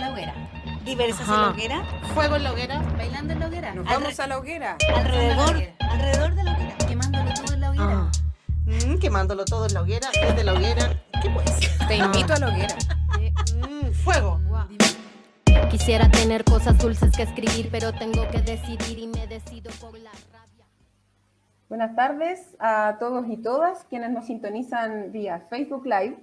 la hoguera. Diversas en la hoguera. Fuego en la hoguera. Bailando en la hoguera. Nos vamos a la hoguera. Alrededor de la hoguera. Quemándolo todo en la hoguera. Quemándolo todo en la hoguera, desde la hoguera. ¿Qué puede ser? Te invito a la hoguera. Fuego. Quisiera tener cosas dulces que escribir, pero tengo que decidir y me decido por la rabia. Buenas tardes a todos y todas quienes nos sintonizan vía Facebook Live.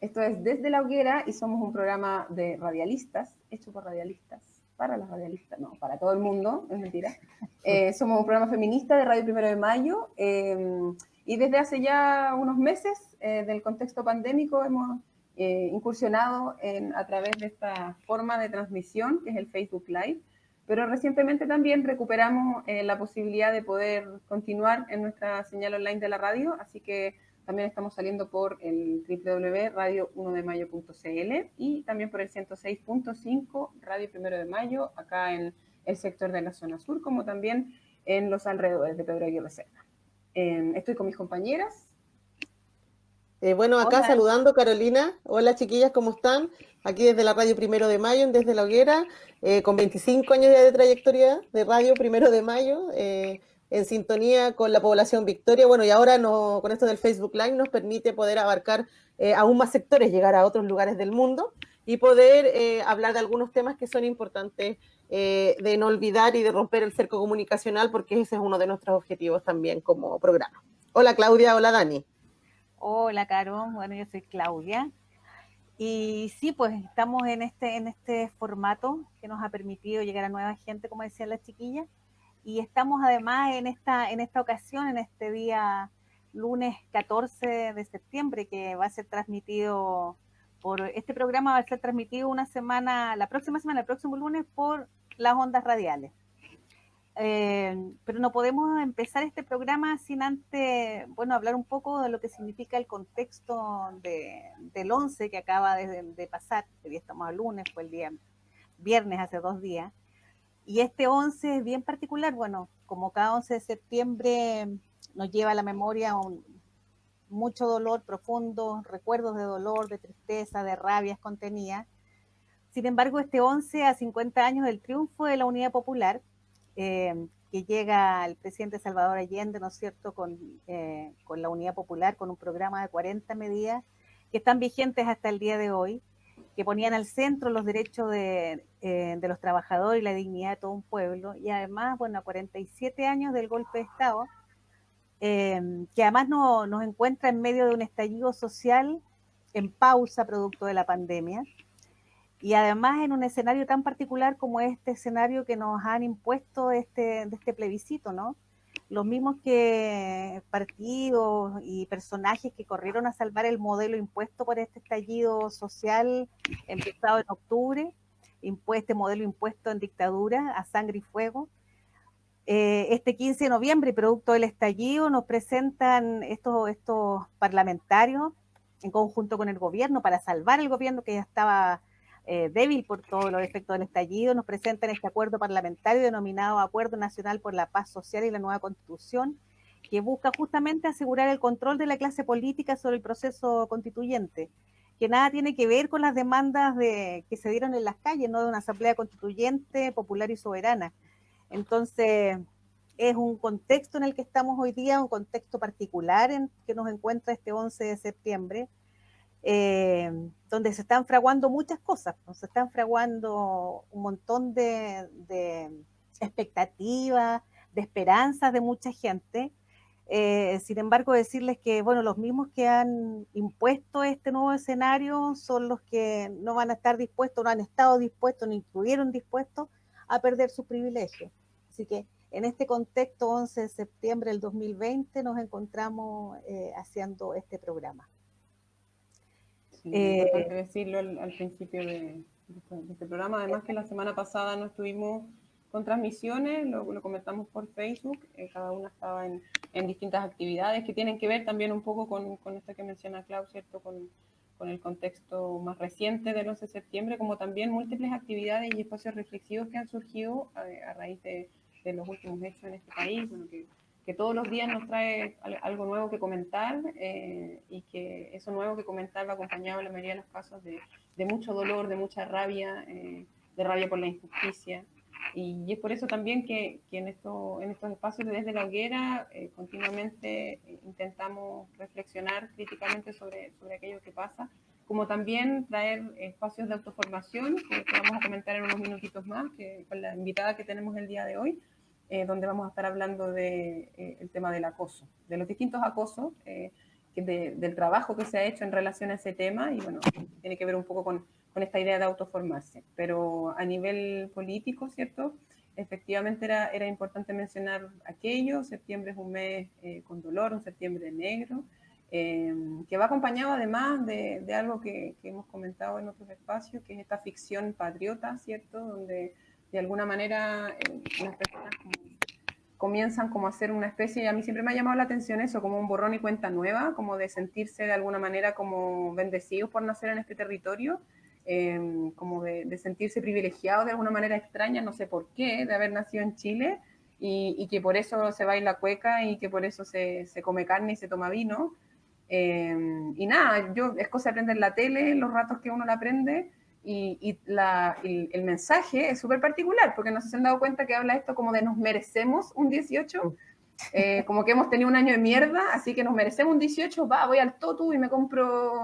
Esto es Desde la Hoguera y somos un programa de radialistas, hecho por radialistas, para las radialistas, no, para todo el mundo, es mentira. Somos un programa feminista de Radio Primero de Mayo y desde hace ya unos meses del contexto pandémico hemos incursionado a través de esta forma de transmisión que es el Facebook Live, pero recientemente también recuperamos la posibilidad de poder continuar en nuestra señal online de la radio, así que también estamos saliendo por el www.radio1demayo.cl y también por el 106.5 Radio Primero de Mayo, acá en el sector de la zona sur, como también en los alrededores de Pedro Aguirre Cerda. Estoy con mis compañeras. Bueno, acá Hola. saludando Carolina. Hola chiquillas, ¿cómo están? Aquí desde la Radio Primero de Mayo, Desde la Hoguera, con 25 años ya de trayectoria de Radio Primero de Mayo, en sintonía con la población Victoria. Bueno, y ahora con esto del Facebook Live nos permite poder abarcar aún más sectores, llegar a otros lugares del mundo y poder hablar de algunos temas que son importantes de no olvidar y de romper el cerco comunicacional, porque ese es uno de nuestros objetivos también como programa. Hola Claudia, hola Dani. Hola, Caro. Bueno, yo soy Claudia. Y sí, pues estamos en este formato que nos ha permitido llegar a nueva gente, como decían las chiquillas. Y estamos además en esta ocasión, en este día lunes 14 de septiembre, que va a ser transmitido este programa va a ser transmitido la próxima semana, el próximo lunes, por las ondas radiales. Pero no podemos empezar este programa sin antes, hablar un poco de lo que significa el contexto del 11 que acaba de pasar. Hoy día estamos al lunes, fue el día viernes, hace 2 días. Y este 11 es bien particular, como cada 11 de septiembre nos lleva a la memoria mucho dolor profundo, recuerdos de dolor, de tristeza, de rabias contenidas. Sin embargo, este 11 a 50 años del triunfo de la Unidad Popular, que llega el presidente Salvador Allende, ¿no es cierto?, con la Unidad Popular, con un programa de 40 medidas que están vigentes hasta el día de hoy, que ponían al centro los derechos de los trabajadores y la dignidad de todo un pueblo, y además, a 47 años del golpe de Estado, que además nos encuentra en medio de un estallido social en pausa producto de la pandemia, y además en un escenario tan particular como este escenario que nos han impuesto de este plebiscito, ¿no? Los mismos que partidos y personajes que corrieron a salvar el modelo impuesto por este estallido social empezado en octubre, este modelo impuesto en dictadura a sangre y fuego. Este 15 de noviembre, producto del estallido, nos presentan estos parlamentarios en conjunto con el gobierno para salvar el gobierno que ya estaba débil por todos los efectos del estallido. Nos presentan este acuerdo parlamentario denominado Acuerdo Nacional por la Paz Social y la Nueva Constitución, que busca justamente asegurar el control de la clase política sobre el proceso constituyente, que nada tiene que ver con las demandas que se dieron en las calles, no de una asamblea constituyente, popular y soberana. Entonces, es un contexto en el que estamos hoy día, un contexto particular en que nos encuentra este 11 de septiembre, donde se están fraguando muchas cosas, ¿no? Se están fraguando un montón de expectativas, de esperanzas de mucha gente. Sin embargo, decirles que, los mismos que han impuesto este nuevo escenario son los que no van a estar dispuestos, no han estado dispuestos, ni estuvieron dispuestos a perder sus privilegios. Así que en este contexto, 11 de septiembre del 2020, nos encontramos haciendo este programa. Sí, es importante decirlo al principio de este programa, además que la semana pasada no estuvimos con transmisiones, lo comentamos por Facebook, cada una estaba en distintas actividades que tienen que ver también un poco con esto que menciona Clau, ¿cierto?, con el contexto más reciente del 11 de septiembre, como también múltiples actividades y espacios reflexivos que han surgido a raíz de los últimos hechos en este país, que que todos los días nos trae algo nuevo que comentar y que eso nuevo que comentar va acompañado en la mayoría de los casos de mucho dolor, de mucha rabia, de rabia por la injusticia. Y es por eso también que en estos espacios de Desde la Hoguera continuamente intentamos reflexionar críticamente sobre aquello que pasa, como también traer espacios de autoformación, que vamos a comentar en unos minutitos más, con la invitada que tenemos el día de hoy, donde vamos a estar hablando el tema del acoso, de los distintos acosos, del trabajo que se ha hecho en relación a ese tema, y bueno, tiene que ver un poco con esta idea de autoformarse. Pero a nivel político, ¿cierto? Efectivamente era importante mencionar aquello. Septiembre es un mes con dolor, un septiembre negro, que va acompañado además de algo que hemos comentado en otros espacios, que es esta ficción patriota, ¿cierto? Donde de alguna manera las personas comienzan como a hacer una especie, y a mí siempre me ha llamado la atención eso, como un borrón y cuenta nueva, como de sentirse de alguna manera como bendecidos por nacer en este territorio, como de sentirse privilegiados de alguna manera extraña, no sé por qué, de haber nacido en Chile, y que por eso se baila cueca y que por eso se come carne y se toma vino. Y nada, es cosa de aprender la tele, los ratos que uno la aprende, y el mensaje es súper particular, porque no sé si se han dado cuenta que habla esto como de nos merecemos un 18, como que hemos tenido un año de mierda, así que nos merecemos un 18, voy al Totu y me compro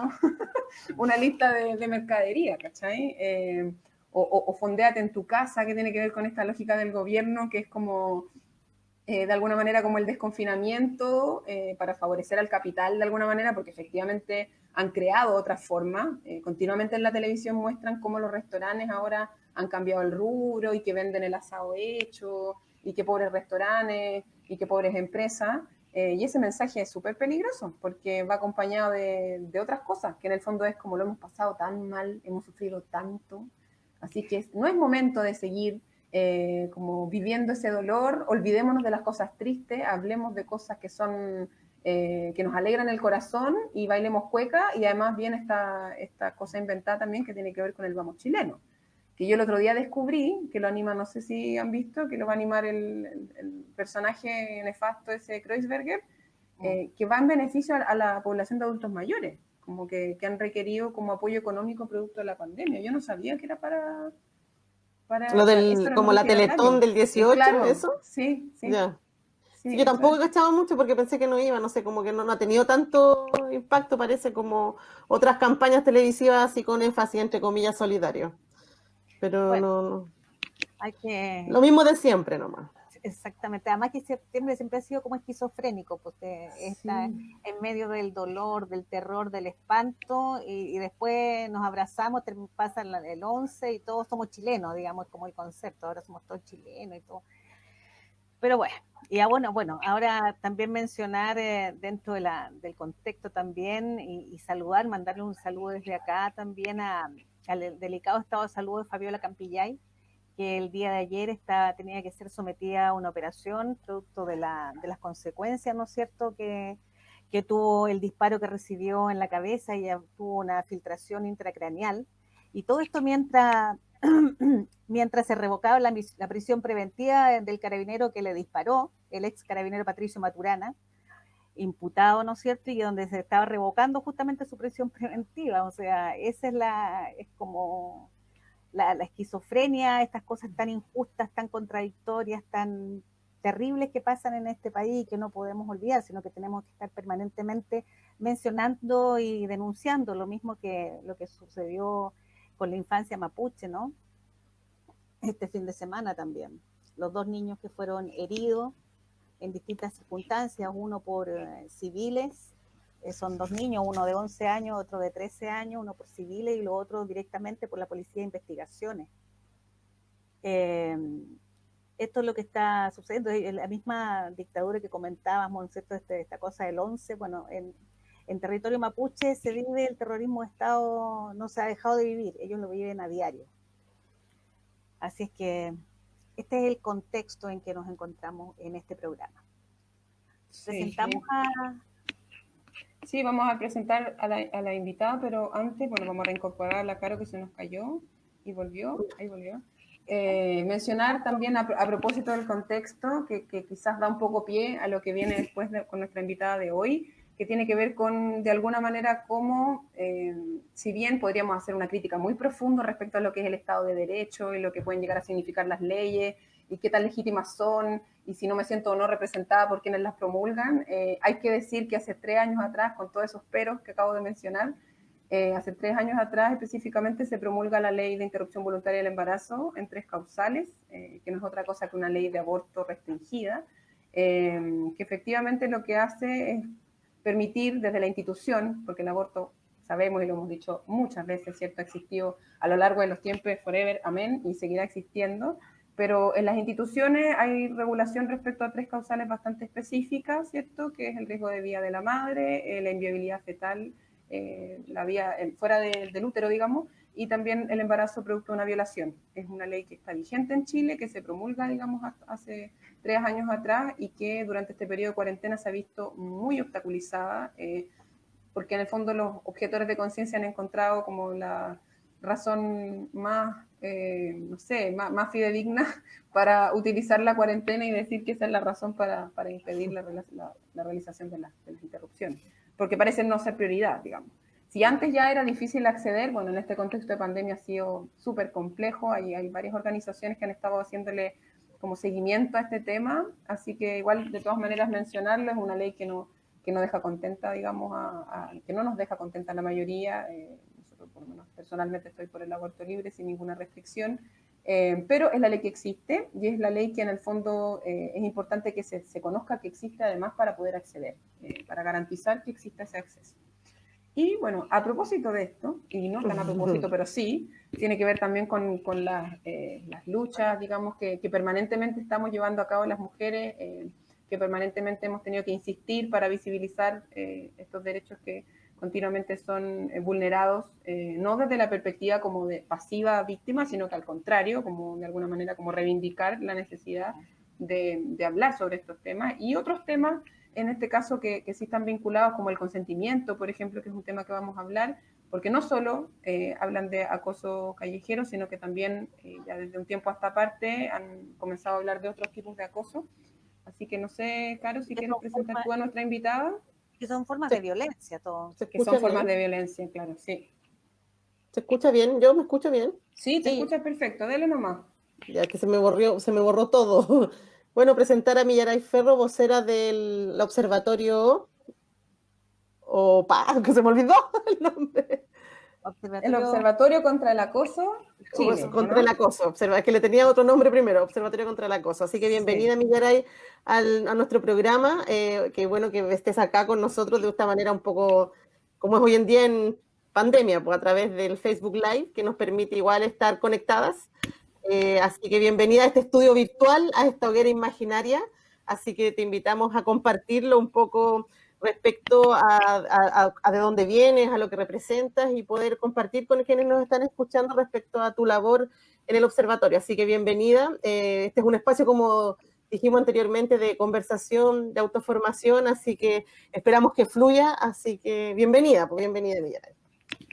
una lista de mercadería, ¿cachai? O fondéate en tu casa, que tiene que ver con esta lógica del gobierno, que es como de alguna manera como el desconfinamiento para favorecer al capital de alguna manera, porque efectivamente han creado otras formas. Continuamente en la televisión muestran cómo los restaurantes ahora han cambiado el rubro y que venden el asado hecho, y que pobres restaurantes y que pobres empresas. Y ese mensaje es súper peligroso porque va acompañado de otras cosas, que en el fondo es como lo hemos pasado tan mal, hemos sufrido tanto. Así que no es momento de seguir como viviendo ese dolor, olvidémonos de las cosas tristes, hablemos de cosas que son que nos alegran el corazón y bailemos cueca, y además viene esta cosa inventada también que tiene que ver con el vamos chileno, que yo el otro día descubrí, que lo anima, no sé si han visto, que lo va a animar el personaje nefasto ese Kreuzberger, que va en beneficio a la población de adultos mayores, como que han requerido como apoyo económico producto de la pandemia. Yo no sabía que era para Lo eso era como la noticia de radio. Teletón del 18, Claro, ¿eso? sí, Ya. sí, Sí, yo eso tampoco es. cachaba mucho porque pensé que no iba, no sé, como que no ha tenido tanto impacto, parece como otras campañas televisivas así con énfasis, entre comillas, solidario. Pero Bueno, no, hay que, lo mismo de siempre nomás. exactamente, además que septiembre siempre ha sido como esquizofrénico, porque está Sí. en medio del dolor, del terror, del espanto, y después nos abrazamos, pasa el 11 y todos somos chilenos, digamos, como el concepto, ahora somos todos chilenos y todo. Pero bueno, y bueno, ahora también mencionar dentro del contexto también y saludar, mandarle un saludo desde acá también al delicado estado de salud de Fabiola Campillay, que el día de ayer tenía que ser sometida a una operación producto de las consecuencias, ¿no es cierto?, que tuvo el disparo que recibió en la cabeza, y tuvo una filtración intracraneal. Y todo esto mientras se revocaba la prisión preventiva del carabinero que le disparó, el ex carabinero Patricio Maturana, imputado, ¿no es cierto?, y donde se estaba revocando justamente su prisión preventiva. O sea, esa es como la esquizofrenia, estas cosas tan injustas, tan contradictorias, tan terribles que pasan en este país y que no podemos olvidar, sino que tenemos que estar permanentemente mencionando y denunciando, lo mismo que lo que sucedió con la infancia mapuche, ¿no? Este fin de semana también. Los dos niños que fueron heridos en distintas circunstancias, uno por civiles, son dos niños, uno de 11 años, otro de 13 años, uno por civiles y lo otro directamente por la Policía de Investigaciones. Esto es lo que está sucediendo, la misma dictadura que comentábamos, ¿cierto? Esta cosa del 11, bueno, en territorio mapuche se vive el terrorismo de Estado, no se ha dejado de vivir, ellos lo viven a diario. Así es que este es el contexto en que nos encontramos en este programa. Presentamos Sí, vamos a presentar a la invitada, pero antes, bueno, vamos a reincorporar a la Caro, que se nos cayó y volvió, ahí volvió. Mencionar también a propósito del contexto, que quizás da un poco pie a lo que viene después con nuestra invitada de hoy, que tiene que ver con, de alguna manera, cómo, si bien podríamos hacer una crítica muy profunda respecto a lo que es el Estado de Derecho y lo que pueden llegar a significar las leyes y qué tan legítimas son, y si no me siento o no representada por quienes las promulgan, hay que decir que hace 3 años atrás, con todos esos peros que acabo de mencionar, hace 3 años atrás específicamente se promulga la ley de interrupción voluntaria del embarazo en 3 causales, que no es otra cosa que una ley de aborto restringida, que efectivamente lo que hace es permitir desde la institución, porque el aborto, sabemos y lo hemos dicho muchas veces, ¿cierto?, ha existido a lo largo de los tiempos, forever, amén, y seguirá existiendo, pero en las instituciones hay regulación respecto a 3 causales bastante específicas, ¿cierto?, que es el riesgo de vida de la madre, la inviabilidad fetal, la vía fuera del útero, digamos, y también el embarazo producto de una violación. Es una ley que está vigente en Chile, que se promulga, digamos, hace 3 años atrás y que durante este periodo de cuarentena se ha visto muy obstaculizada, porque en el fondo los objetores de conciencia han encontrado como la razón más, no sé, más fidedigna para utilizar la cuarentena y decir que esa es la razón para impedir la realización de las interrupciones, porque parece no ser prioridad, digamos. Si antes ya era difícil acceder, bueno, en este contexto de pandemia ha sido súper complejo, hay varias organizaciones que han estado haciéndole como seguimiento a este tema, así que igual de todas maneras mencionarlo, es una ley que no deja contenta, digamos, que no nos deja contenta a la mayoría, nosotros por lo menos personalmente estoy por el aborto libre sin ninguna restricción, pero es la ley que existe y es la ley que en el fondo es importante que se conozca que existe además para poder acceder, para garantizar que exista ese acceso. Y bueno, a propósito de esto, y no tan a propósito, pero sí, tiene que ver también con las luchas, digamos, que permanentemente estamos llevando a cabo las mujeres, que permanentemente hemos tenido que insistir para visibilizar estos derechos que continuamente son vulnerados, no desde la perspectiva como de pasiva víctima, sino que al contrario, como de alguna manera como reivindicar la necesidad de hablar sobre estos temas y otros temas, en este caso que sí están vinculados como el consentimiento, por ejemplo, que es un tema que vamos a hablar, porque no solo hablan de acoso callejero, sino que también ya desde un tiempo a esta parte han comenzado a hablar de otros tipos de acoso. Así que no sé, Caro, si quieres presentar tú a nuestra invitada. Que son formas de violencia, todo. Que son formas de violencia, claro, sí. ¿Se escucha bien? ¿Yo me escucho bien? Sí, te escuchas perfecto, dale nomás. Ya que se me borró todo. Bueno, presentar a Millaray Ferro, vocera del observatorio, que se me olvidó el nombre. El Observatorio contra el Acoso Chile. Contra el acoso, es que le tenía otro nombre primero, Observatorio contra el Acoso. Así que bienvenida, sí. Millaray, a nuestro programa. Qué bueno que estés acá con nosotros de esta manera un poco, como es hoy en día en pandemia, pues a través del Facebook Live, que nos permite igual estar conectadas. Así que bienvenida a este estudio virtual, a esta hoguera imaginaria. Así que te invitamos a compartirlo un poco respecto a de dónde vienes, a lo que representas y poder compartir con quienes nos están escuchando respecto a tu labor en el observatorio. Así que bienvenida. Este es un espacio, como dijimos anteriormente, de conversación, de autoformación, así que esperamos que fluya. Así que bienvenida, Millaray.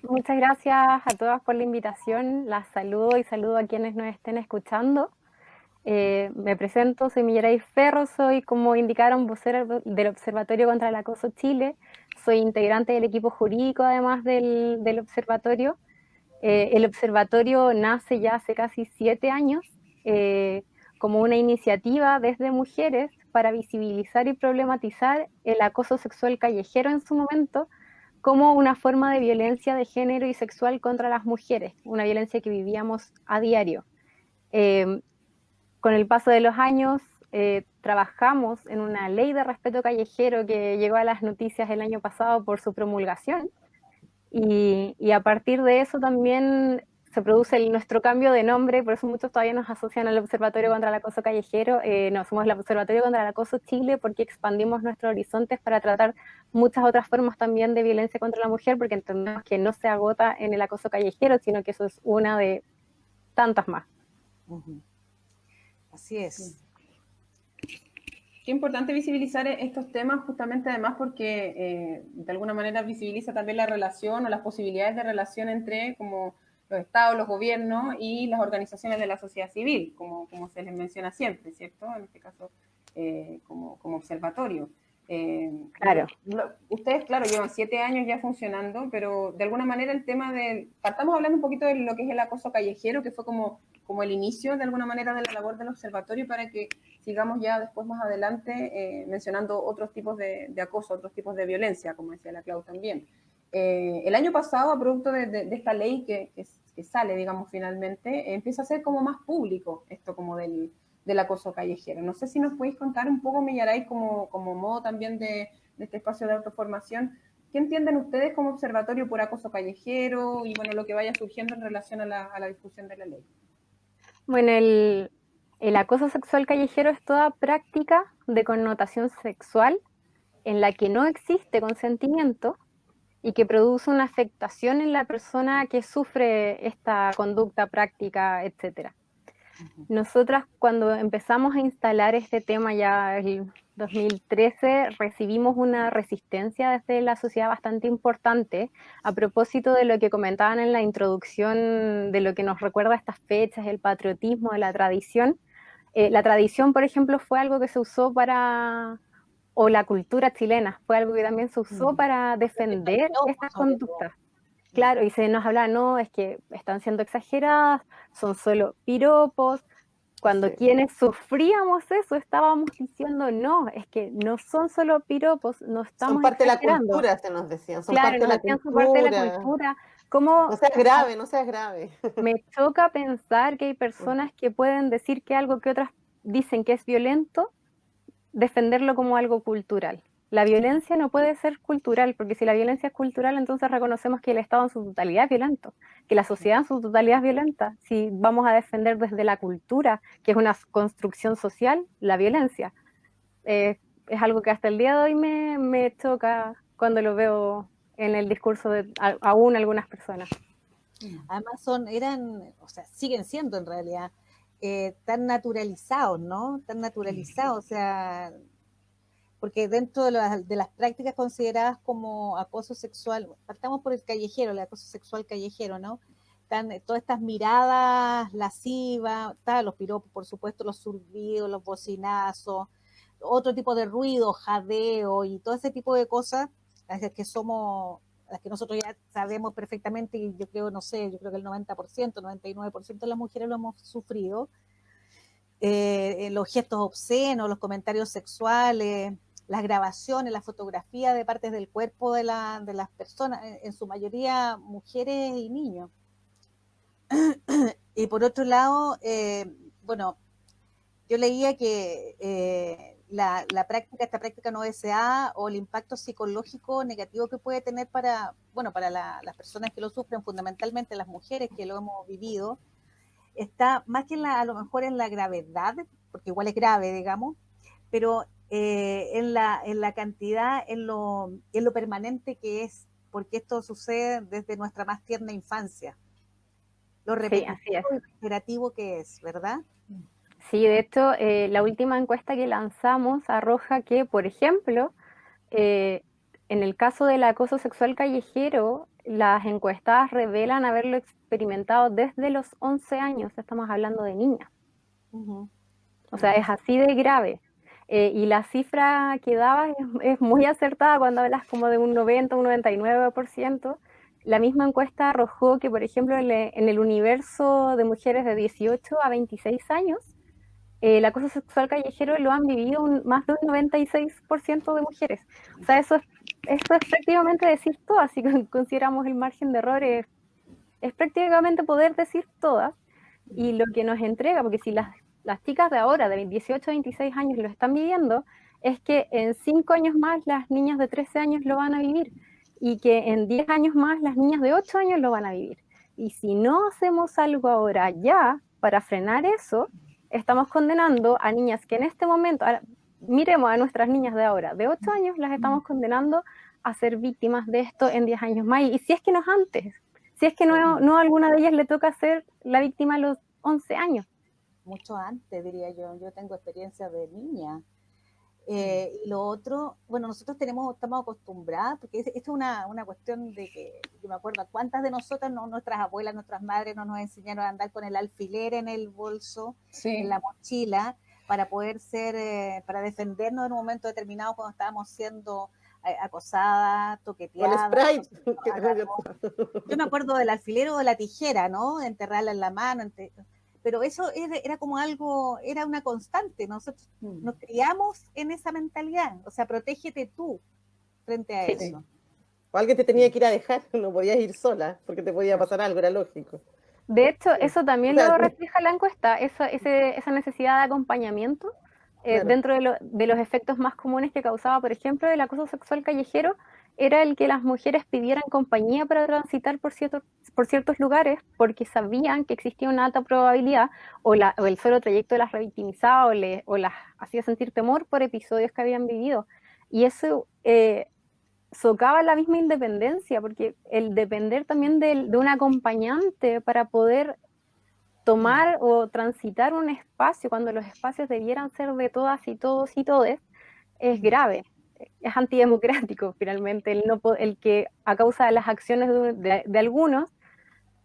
Muchas gracias a todas por la invitación. Las saludo y saludo a quienes nos estén escuchando. Me presento, soy Millaray Ferro, soy, como indicaron, vocera del Observatorio contra el Acoso Chile. Soy integrante del equipo jurídico, además del observatorio. El observatorio nace ya hace casi 7 años como una iniciativa desde mujeres para visibilizar y problematizar el acoso sexual callejero en su momento, como una forma de violencia de género y sexual contra las mujeres, una violencia que vivíamos a diario. Con el paso de los años, trabajamos en una ley de respeto callejero que llegó a las noticias el año pasado por su promulgación, y a partir de eso también se produce nuestro cambio de nombre, por eso muchos todavía nos asocian al Observatorio contra el Acoso Callejero. No, somos el Observatorio contra el Acoso Chile porque expandimos nuestros horizontes para tratar muchas otras formas también de violencia contra la mujer, porque entendemos que no se agota en el acoso callejero, sino que eso es una de tantas más. Así es. Qué importante visibilizar estos temas justamente además porque de alguna manera visibiliza también la relación o las posibilidades de relación entre como los estados, los gobiernos y las organizaciones de la sociedad civil, como se les menciona siempre, ¿cierto? En este caso, como observatorio. Claro. Ustedes, claro, llevan 7 años ya funcionando, pero de alguna manera el tema partamos hablando un poquito de lo que es el acoso callejero, que fue como el inicio de alguna manera de la labor del observatorio, para que sigamos ya después más adelante mencionando otros tipos de acoso, otros tipos de violencia, como decía la Clau también. El año pasado, a producto de esta ley que sale, digamos, finalmente, empieza a ser como más público esto como del acoso callejero. No sé si nos podéis contar un poco, Millaray, como modo también de este espacio de autoformación, ¿qué entienden ustedes como observatorio por acoso callejero y bueno, lo que vaya surgiendo en relación a la discusión de la ley? Bueno, el acoso sexual callejero es toda práctica de connotación sexual en la que no existe consentimiento y que produce una afectación en la persona que sufre esta conducta, práctica, etcétera. Nosotras, cuando empezamos a instalar este tema ya en 2013, recibimos una resistencia desde la sociedad bastante importante a propósito de lo que comentaban en la introducción, de lo que nos recuerda estas fechas, el patriotismo, de la tradición. La tradición, por ejemplo, fue algo que se usó o la cultura chilena, fue algo que también se usó para defender estas conductas. Claro, y se nos habla, no, es que están siendo exageradas, son solo piropos. Cuando quienes sufríamos eso estábamos diciendo, no, es que no son solo piropos, no estamos Son parte exagerando. de la cultura, se nos decían, son Claro, parte de nos la decían cultura. son parte de la cultura. ¿Cómo No seas grave, no seas grave. me choca pensar que hay personas que pueden decir que algo que otras dicen que es violento, defenderlo como algo cultural? La violencia no puede ser cultural, porque si la violencia es cultural, entonces reconocemos que el Estado en su totalidad es violento, que la sociedad en su totalidad es violenta. Si vamos a defender desde la cultura, que es una construcción social, la violencia, es algo que hasta el día de hoy me choca cuando lo veo en el discurso de aún algunas personas. Además o sea, siguen siendo en realidad tan naturalizados, ¿no? Tan naturalizados, o sea, porque dentro de las prácticas consideradas como acoso sexual, partamos por el callejero, el acoso sexual callejero, ¿no? Todas estas miradas lascivas, los piropos, por supuesto, los zurridos, los bocinazos, otro tipo de ruido, jadeo y todo ese tipo de cosas, las que nosotros ya sabemos perfectamente, y yo creo, no sé, yo creo que el 90%, 99% de las mujeres lo hemos sufrido. Los gestos obscenos, los comentarios sexuales, las grabaciones, la fotografía de partes del cuerpo de las personas, en su mayoría mujeres y niños. Y por otro lado, bueno, yo leía que esta práctica no deseada, o el impacto psicológico negativo que puede tener para las personas que lo sufren, fundamentalmente las mujeres que lo hemos vivido, está más que a lo mejor en la gravedad, porque igual es grave, digamos, pero en la cantidad, en lo permanente que es, porque esto sucede desde nuestra más tierna infancia. Lo repetitivo y reiterativo que es, ¿verdad? Sí, de hecho, la última encuesta que lanzamos arroja que, por ejemplo, en el caso del acoso sexual callejero, las encuestadas revelan haberlo experimentado desde los 11 años, estamos hablando de niñas. O sea, es así de grave. Y la cifra que daba es muy acertada cuando hablas como de un 90, un 99%. La misma encuesta arrojó que, por ejemplo, en el universo de mujeres de 18 a 26 años, el acoso sexual callejero lo han vivido más de un 96% de mujeres. O sea, eso es prácticamente decir todas, si consideramos el margen de error, es prácticamente poder decir todas, y lo que nos entrega, porque si las chicas de ahora, de 18 a 26 años, lo están viviendo, es que en 5 años más las niñas de 13 años lo van a vivir, y que en 10 años más las niñas de 8 años lo van a vivir. Y si no hacemos algo ahora ya para frenar eso, estamos condenando a niñas que en este momento, miremos a nuestras niñas de ahora, de 8 años, las estamos condenando a ser víctimas de esto en 10 años más, y si es que no es antes, si es que no a alguna de ellas le toca ser la víctima a los 11 años. Mucho antes, diría yo. Yo tengo experiencia de niña. Y lo otro, bueno, nosotros estamos acostumbradas, porque esto es una cuestión de que yo me acuerdo cuántas de nosotras, nuestras abuelas, nuestras madres no nos enseñaron a andar con el alfiler en el bolso, en la mochila, para poder para defendernos en un momento determinado cuando estábamos siendo acosadas, toqueteadas. Con Sprite. Yo me acuerdo del alfiler o de la tijera, ¿no? Enterrarla en la mano, pero eso era como algo, era una constante. Nosotros nos criamos en esa mentalidad, o sea, protégete tú frente a eso. O alguien te tenía que ir a dejar, no podías ir sola, porque te podía pasar algo, era lógico. De hecho, eso también lo refleja la encuesta, esa necesidad de acompañamiento dentro de los efectos más comunes que causaba, por ejemplo, el acoso sexual callejero, era el que las mujeres pidieran compañía para transitar por ciertos lugares, porque sabían que existía una alta probabilidad, o el solo trayecto las revictimizaba o las hacía sentir temor por episodios que habían vivido. Y eso socava la misma independencia, porque el depender también de un acompañante para poder tomar o transitar un espacio, cuando los espacios debieran ser de todas y todos y todes, es grave. Es antidemocrático finalmente el que a causa de las acciones de algunos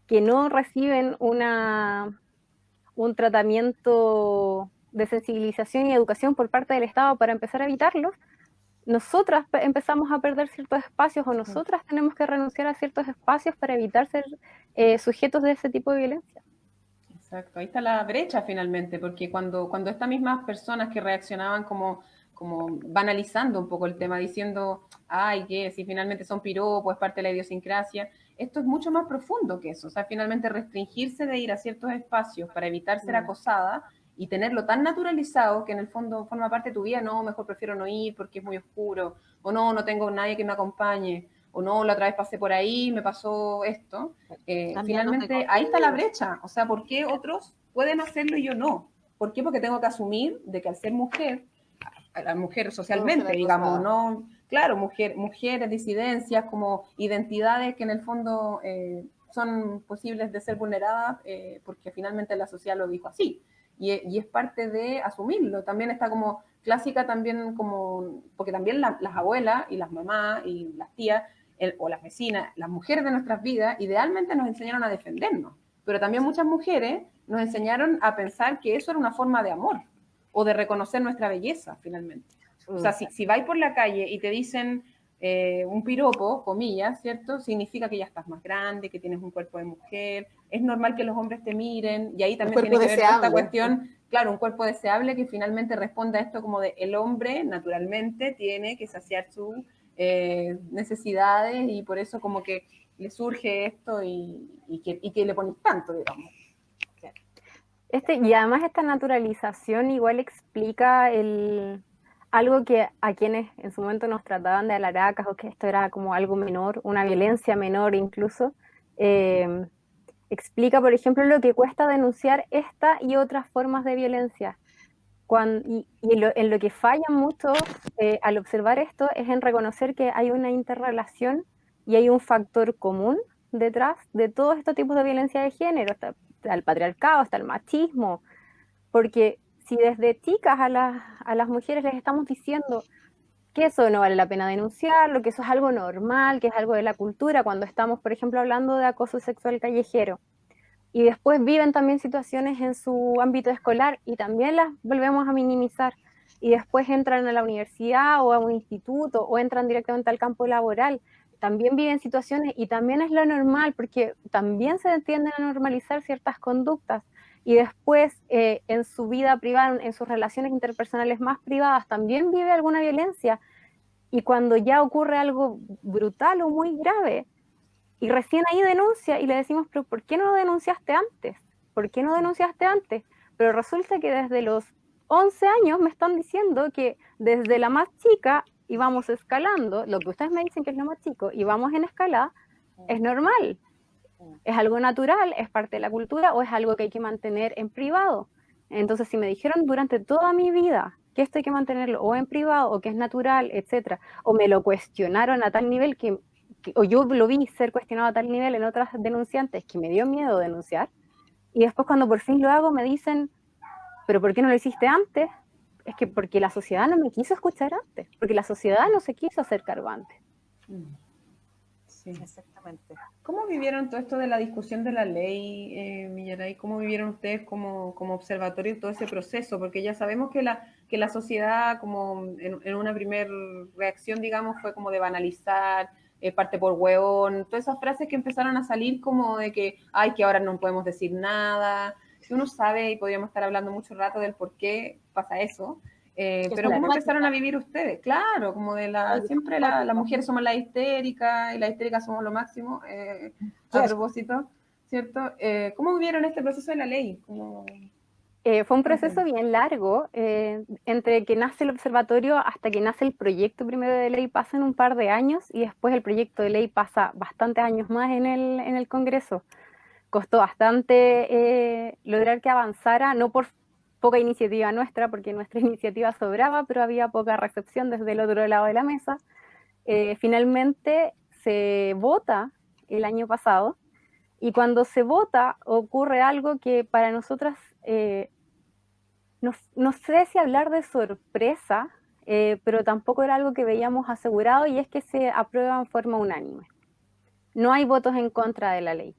que no reciben un tratamiento de sensibilización y educación por parte del Estado para empezar a evitarlos, nosotras empezamos a perder ciertos espacios o nosotras tenemos que renunciar a ciertos espacios para evitar ser sujetos de ese tipo de violencia. Exacto, ahí está la brecha finalmente, porque cuando estas mismas personas que reaccionaban como banalizando un poco el tema, diciendo, ay, que si finalmente son piropos, es parte de la idiosincrasia, esto es mucho más profundo que eso, o sea, finalmente restringirse de ir a ciertos espacios para evitar ser acosada y tenerlo tan naturalizado que en el fondo forma parte de tu vida, no, mejor prefiero no ir porque es muy oscuro, o no tengo nadie que me acompañe, o no, la otra vez pasé por ahí, me pasó esto, finalmente ahí está la brecha, o sea, ¿por qué otros pueden hacerlo y yo no? ¿Por qué? Porque tengo que asumir de que al ser mujer, a la mujer socialmente, digamos, ¿no? Claro, mujeres, disidencias, como identidades que en el fondo son posibles de ser vulneradas porque finalmente la sociedad lo dijo así. Y es parte de asumirlo. También está como clásica también como, porque también las abuelas y las mamás y las tías o las vecinas, las mujeres de nuestras vidas, idealmente nos enseñaron a defendernos. Pero también muchas mujeres nos enseñaron a pensar que eso era una forma de amor o de reconocer nuestra belleza, finalmente. O sea, si vais por la calle y te dicen un piropo, comillas, ¿cierto? Significa que ya estás más grande, que tienes un cuerpo de mujer, es normal que los hombres te miren, y ahí también tiene que ver esta cuestión, claro, un cuerpo deseable que finalmente responde a esto como de el hombre, naturalmente, tiene que saciar sus necesidades, y por eso como que le surge esto y que le pones tanto, digamos. Y además esta naturalización igual explica algo que a quienes en su momento nos trataban de alaracas o que esto era como algo menor, una violencia menor incluso, explica, por ejemplo, lo que cuesta denunciar esta y otras formas de violencia. En lo que fallan mucho al observar esto es en reconocer que hay una interrelación y hay un factor común detrás de todos estos tipos de violencia de género. Está el patriarcado, está el machismo, porque si desde chicas a las mujeres les estamos diciendo que eso no vale la pena denunciarlo, que eso es algo normal, que es algo de la cultura, cuando estamos, por ejemplo, hablando de acoso sexual callejero, y después viven también situaciones en su ámbito escolar y también las volvemos a minimizar, y después entran a la universidad o a un instituto o entran directamente al campo laboral, también viven situaciones y también es lo normal, porque también se tienden a normalizar ciertas conductas, y después en su vida privada, en sus relaciones interpersonales más privadas, también vive alguna violencia, y cuando ya ocurre algo brutal o muy grave, y recién ahí denuncia, y le decimos, pero ¿por qué no lo denunciaste antes? ¿Por qué no denunciaste antes? Pero resulta que desde los 11 años me están diciendo que desde la más chica, y vamos escalando, lo que ustedes me dicen que es lo más chico, y vamos en escala, es normal. ¿Es algo natural? ¿Es parte de la cultura? ¿O es algo que hay que mantener en privado? Entonces, si me dijeron durante toda mi vida que esto hay que mantenerlo o en privado, o que es natural, etcétera, o me lo cuestionaron a tal nivel o yo lo vi ser cuestionado a tal nivel en otras denunciantes que me dio miedo denunciar, y después cuando por fin lo hago me dicen, ¿pero por qué no lo hiciste antes? es que porque la sociedad no me quiso escuchar antes, porque la sociedad no se quiso hacer cargo antes. Sí. Exactamente. ¿Cómo vivieron todo esto de la discusión de la ley, Millaray? ¿Cómo vivieron ustedes como observatorio todo ese proceso? Porque ya sabemos que la sociedad, como en una primera reacción, digamos, fue como de banalizar, parte por hueón, todas esas frases que empezaron a salir como de que, ay, que ahora no podemos decir nada. Si uno sabe, y podríamos estar hablando mucho rato del por qué pasa eso, pero ¿cómo empezaron a vivir ustedes? Claro, como de siempre las mujeres somos las histéricas y las histéricas somos lo máximo, a propósito, ¿cierto? ¿Cómo vivieron este proceso de la ley? Fue un proceso bien largo, entre que nace el observatorio hasta que nace el proyecto primero de ley pasan un par de años y después el proyecto de ley pasa bastantes años más en el Congreso. Costó bastante lograr que avanzara, no por poca iniciativa nuestra, porque nuestra iniciativa sobraba, pero había poca recepción desde el otro lado de la mesa. Finalmente se vota el año pasado, y cuando se vota ocurre algo que para nosotras, no sé si hablar de sorpresa, pero tampoco era algo que veíamos asegurado, y es que se aprueba en forma unánime. No hay votos en contra de la ley.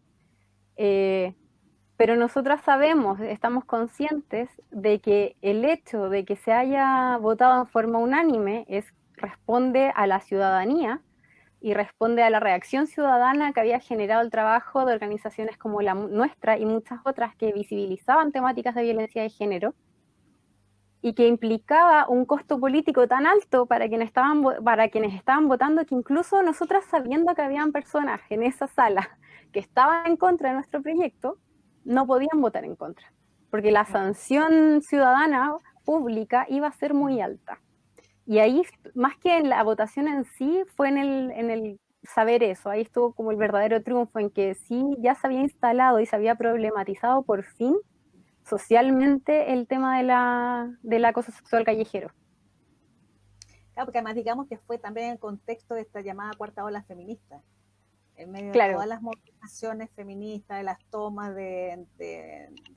Pero nosotras sabemos, estamos conscientes de que el hecho de que se haya votado en forma unánime responde a la ciudadanía y responde a la reacción ciudadana que había generado el trabajo de organizaciones como la nuestra y muchas otras que visibilizaban temáticas de violencia de género, y que implicaba un costo político tan alto para quienes estaban votando, que incluso nosotras, sabiendo que habían personas en esa sala que estaban en contra de nuestro proyecto, no podían votar en contra, porque la sanción ciudadana pública iba a ser muy alta. Y ahí, más que en la votación en sí, fue en el saber eso. Ahí estuvo como el verdadero triunfo, en que sí ya se había instalado y se había problematizado por fin socialmente el tema del acoso sexual callejero. Claro, porque además digamos que fue también en el contexto de esta llamada cuarta ola feminista, en medio Claro. de todas las movilizaciones feministas, de las tomas de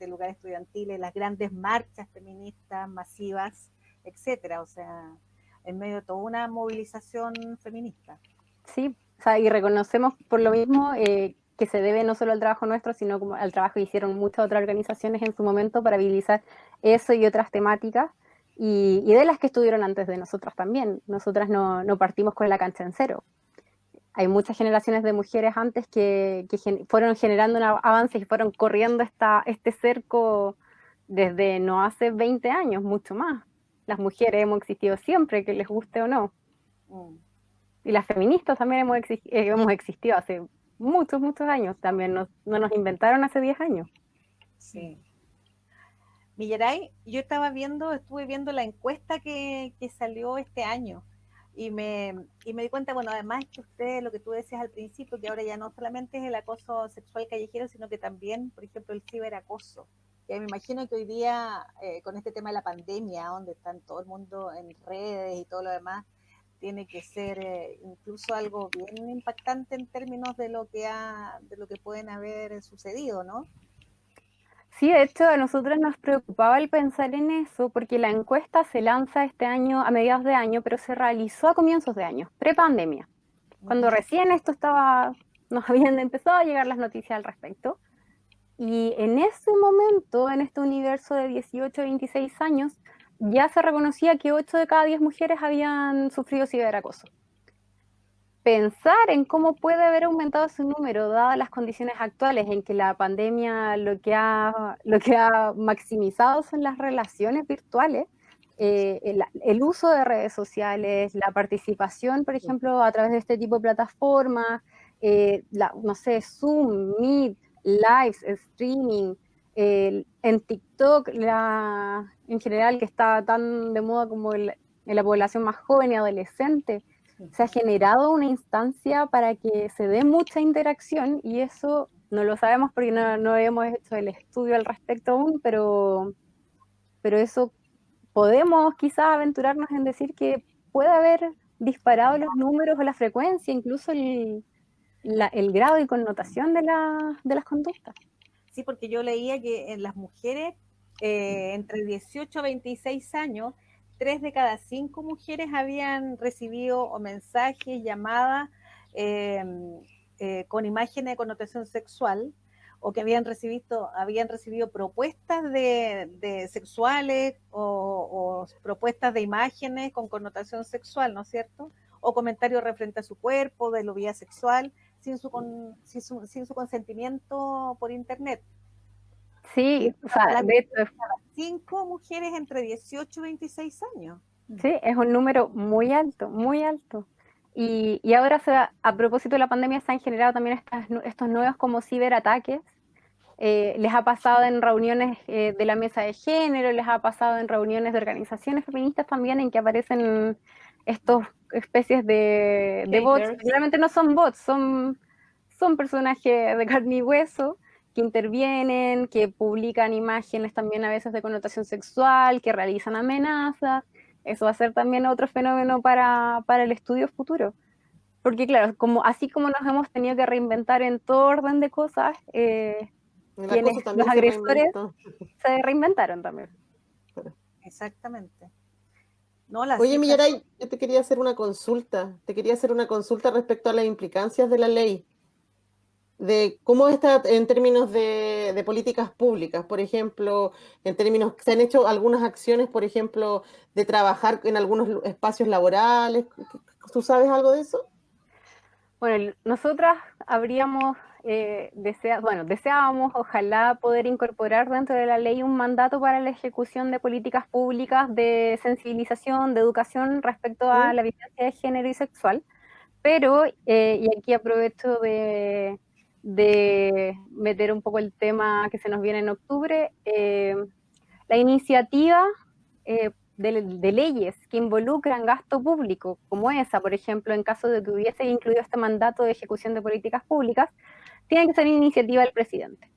lugares estudiantiles, las grandes marchas feministas masivas, etcétera. O sea, en medio de toda una movilización feminista. Sí, o sea, y reconocemos por lo mismo que se debe no solo al trabajo nuestro, sino como al trabajo que hicieron muchas otras organizaciones en su momento para visibilizar eso y otras temáticas, y de las que estuvieron antes de nosotras también. Nosotras no partimos con la cancha en cero. Hay muchas generaciones de mujeres antes que fueron generando un avance y fueron corriendo este cerco desde no hace 20 años, mucho más. Las mujeres hemos existido siempre, que les guste o no. Y las feministas también hemos existido hace muchos años. También no nos inventaron hace 10 años. Sí. Millaray, yo estuve viendo la encuesta que salió este año, y me di cuenta, bueno, además que usted, lo que tú decías al principio, que ahora ya no solamente es el acoso sexual callejero, sino que también, por ejemplo, el ciberacoso. Y me imagino que hoy día, con este tema de la pandemia, donde están todo el mundo en redes y todo lo demás, tiene que ser incluso algo bien impactante en términos de lo que pueden haber sucedido, ¿no? Sí, de hecho, a nosotros nos preocupaba el pensar en eso, porque la encuesta se lanza este año, a mediados de año, pero se realizó a comienzos de año, pre-pandemia, cuando recién nos habían empezado a llegar las noticias al respecto. Y en ese momento, en este universo de 18 a 26 años, ya se reconocía que 8 de cada 10 mujeres habían sufrido ciberacoso. Pensar en cómo puede haber aumentado ese número, dadas las condiciones actuales en que la pandemia lo que ha maximizado son las relaciones virtuales, el uso de redes sociales, la participación, por ejemplo, a través de este tipo de plataformas, no sé, Zoom, Meet, lives, streaming, en TikTok, en general, que está tan de moda como en la población más joven y adolescente. Se ha generado una instancia para que se dé mucha interacción, y eso no lo sabemos porque no hemos hecho el estudio al respecto aún, pero eso podemos quizás aventurarnos en decir que puede haber disparado los números o la frecuencia, incluso el grado y connotación de las conductas. Sí, porque yo leía que en las mujeres entre 18 a 26 años 3 de cada 5 mujeres habían recibido o mensajes, llamadas con imágenes de connotación sexual, o que habían recibido propuestas de sexuales o propuestas de imágenes con connotación sexual, ¿no es cierto? O comentarios referente a su cuerpo, de lo vida sexual, sin su consentimiento por internet. Sí, o sea, de hecho, 5 mujeres entre 18 y 26 años. sí, es un número muy alto, muy alto. Y ahora, a propósito de la pandemia, se han generado también estos nuevos como ciberataques. Les ha pasado en reuniones de la mesa de género, les ha pasado en reuniones de organizaciones feministas también, en que aparecen estos especies de bots. Realmente no son bots, son personajes de carne y hueso que intervienen, que publican imágenes también a veces de connotación sexual, que realizan amenazas. Eso va a ser también otro fenómeno para el estudio futuro. Porque claro, así como nos hemos tenido que reinventar en todo orden de cosas, los agresores se reinventaron también. Exactamente. No, oye, Millaray, yo te quería hacer una consulta. Respecto a las implicancias de la ley, de cómo está en términos de políticas públicas, por ejemplo, en términos, se han hecho algunas acciones, por ejemplo, de trabajar en algunos espacios laborales. ¿Tú sabes algo de eso? Bueno, nosotras deseábamos, ojalá, poder incorporar dentro de la ley un mandato para la ejecución de políticas públicas de sensibilización, de educación respecto a la violencia de género y sexual, pero, y aquí aprovecho de meter un poco el tema que se nos viene en octubre, la iniciativa de leyes que involucran gasto público, como esa, por ejemplo, en caso de que hubiese incluido este mandato de ejecución de políticas públicas, tiene que ser iniciativa del presidente.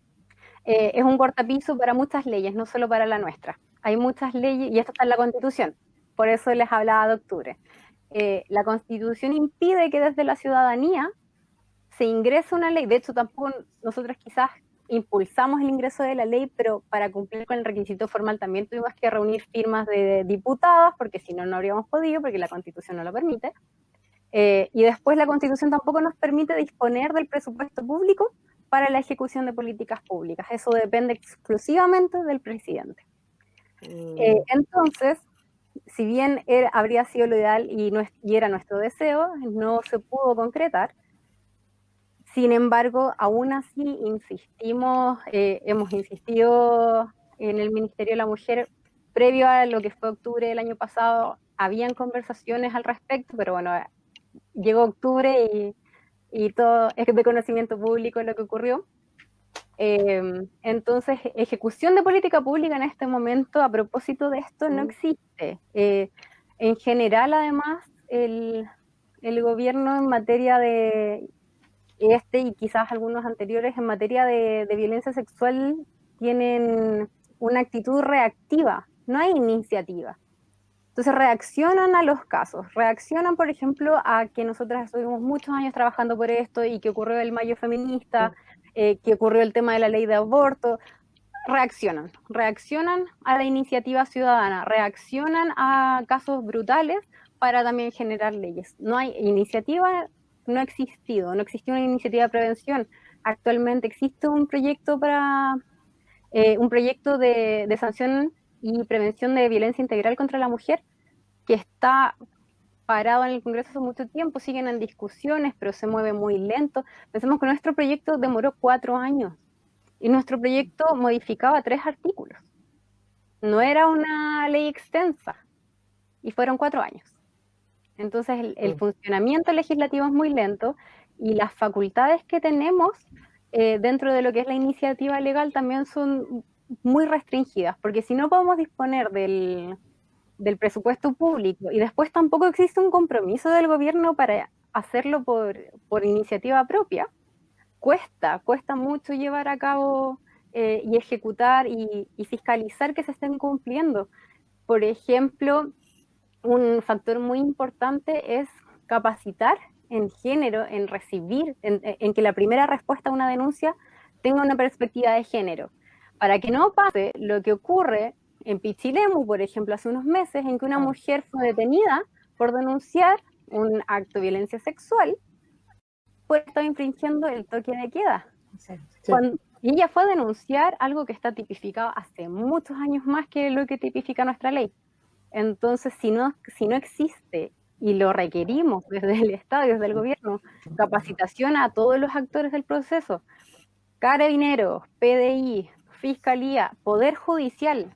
Es un cortapiso para muchas leyes, no solo para la nuestra. Hay muchas leyes, y esto está en la Constitución, por eso les hablaba de octubre. La Constitución impide que desde la ciudadanía se ingrese una ley. De hecho, tampoco nosotros quizás impulsamos el ingreso de la ley, pero para cumplir con el requisito formal también tuvimos que reunir firmas de diputadas, porque si no, no habríamos podido, porque la Constitución no lo permite. Y después la Constitución tampoco nos permite disponer del presupuesto público para la ejecución de políticas públicas. Eso depende exclusivamente del presidente. Entonces, si bien habría sido lo ideal y era nuestro deseo, no se pudo concretar. Sin embargo, aún así hemos insistido en el Ministerio de la Mujer, previo a lo que fue octubre del año pasado, habían conversaciones al respecto, pero bueno, llegó octubre y todo es de conocimiento público lo que ocurrió. Entonces, ejecución de política pública en este momento, a propósito de esto, no existe. En general, además, el gobierno en materia de y quizás algunos anteriores en materia de violencia sexual tienen una actitud reactiva, no hay iniciativa. Entonces reaccionan a los casos, reaccionan, por ejemplo, a que nosotras estuvimos muchos años trabajando por esto y que ocurrió el Mayo Feminista, que ocurrió el tema de la ley de aborto. Reaccionan a la iniciativa ciudadana, reaccionan a casos brutales para también generar leyes. No hay iniciativa. No existió una iniciativa de prevención. Actualmente existe un proyecto de sanción y prevención de violencia integral contra la mujer que está parado en el Congreso hace mucho tiempo, siguen en discusiones, pero se mueve muy lento. Pensemos que nuestro proyecto demoró 4 años y nuestro proyecto modificaba 3 artículos. No era una ley extensa y fueron 4 años. Entonces el funcionamiento legislativo es muy lento y las facultades que tenemos dentro de lo que es la iniciativa legal también son muy restringidas, porque si no podemos disponer del presupuesto público y después tampoco existe un compromiso del gobierno para hacerlo por iniciativa propia, cuesta mucho llevar a cabo y ejecutar y fiscalizar que se estén cumpliendo. Por ejemplo, un factor muy importante es capacitar en género, en recibir, en que la primera respuesta a una denuncia tenga una perspectiva de género, para que no pase lo que ocurre en Pichilemu, por ejemplo, hace unos meses, en que una mujer fue detenida por denunciar un acto de violencia sexual, pues estaba infringiendo el toque de queda. Sí. Y ella fue a denunciar algo que está tipificado hace muchos años más que lo que tipifica nuestra ley. Entonces, si no existe y lo requerimos desde el Estado y desde el gobierno, capacitación a todos los actores del proceso, Carabineros, PDI, Fiscalía, Poder Judicial.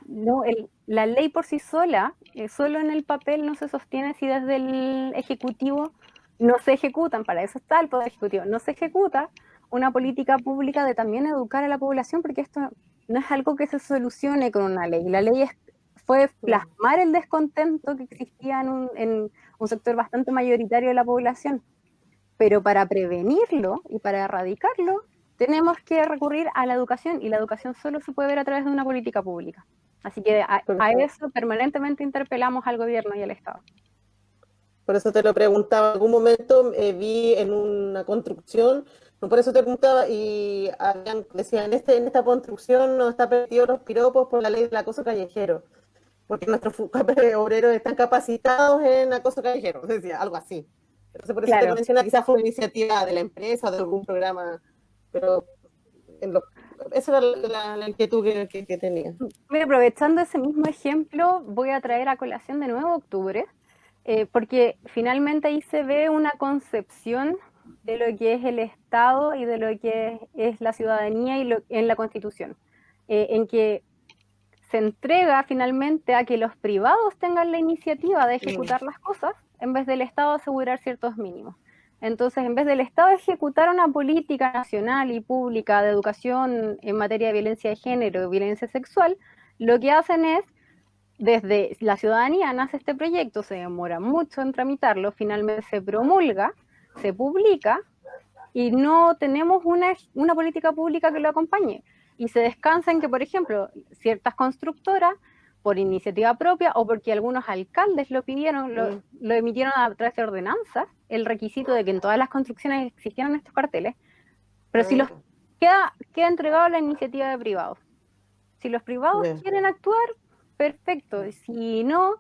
No, la ley por sí sola, solo en el papel no se sostiene si desde el Ejecutivo no se ejecutan, para eso está el Poder Ejecutivo, no se ejecuta una política pública de también educar a la población, porque esto no es algo que se solucione con una ley. La ley fue plasmar el descontento que existía en un sector bastante mayoritario de la población. Pero para prevenirlo y para erradicarlo, tenemos que recurrir a la educación, y la educación solo se puede ver a través de una política pública. Así que a eso permanentemente interpelamos al gobierno y al Estado. Por eso te lo preguntaba, en algún momento vi en una construcción, no, por eso te preguntaba, y decían, en esta construcción no está permitido los piropos por la ley del acoso callejero, porque nuestros obreros están capacitados en acoso callejero, decía, algo así. Entonces por eso te menciona, quizás fue una iniciativa de la empresa o de algún programa, pero esa era la inquietud que tenía. Mira, aprovechando ese mismo ejemplo, voy a traer a colación de nuevo octubre, porque finalmente ahí se ve una concepción de lo que es el Estado y de lo que es la ciudadanía en la Constitución, en que se entrega finalmente a que los privados tengan la iniciativa de ejecutar las cosas, en vez del Estado asegurar ciertos mínimos. Entonces, en vez del Estado ejecutar una política nacional y pública de educación en materia de violencia de género y violencia sexual, lo que hacen es, desde la ciudadanía nace este proyecto, se demora mucho en tramitarlo, finalmente se promulga, se publica, y no tenemos una política pública que lo acompañe. Y se descansa en que, por ejemplo, ciertas constructoras, por iniciativa propia o porque algunos alcaldes lo pidieron, lo emitieron a través de ordenanzas, el requisito de que en todas las construcciones existieran estos carteles, pero si queda entregado a la iniciativa de privados. Si los privados quieren actuar, perfecto. Si no,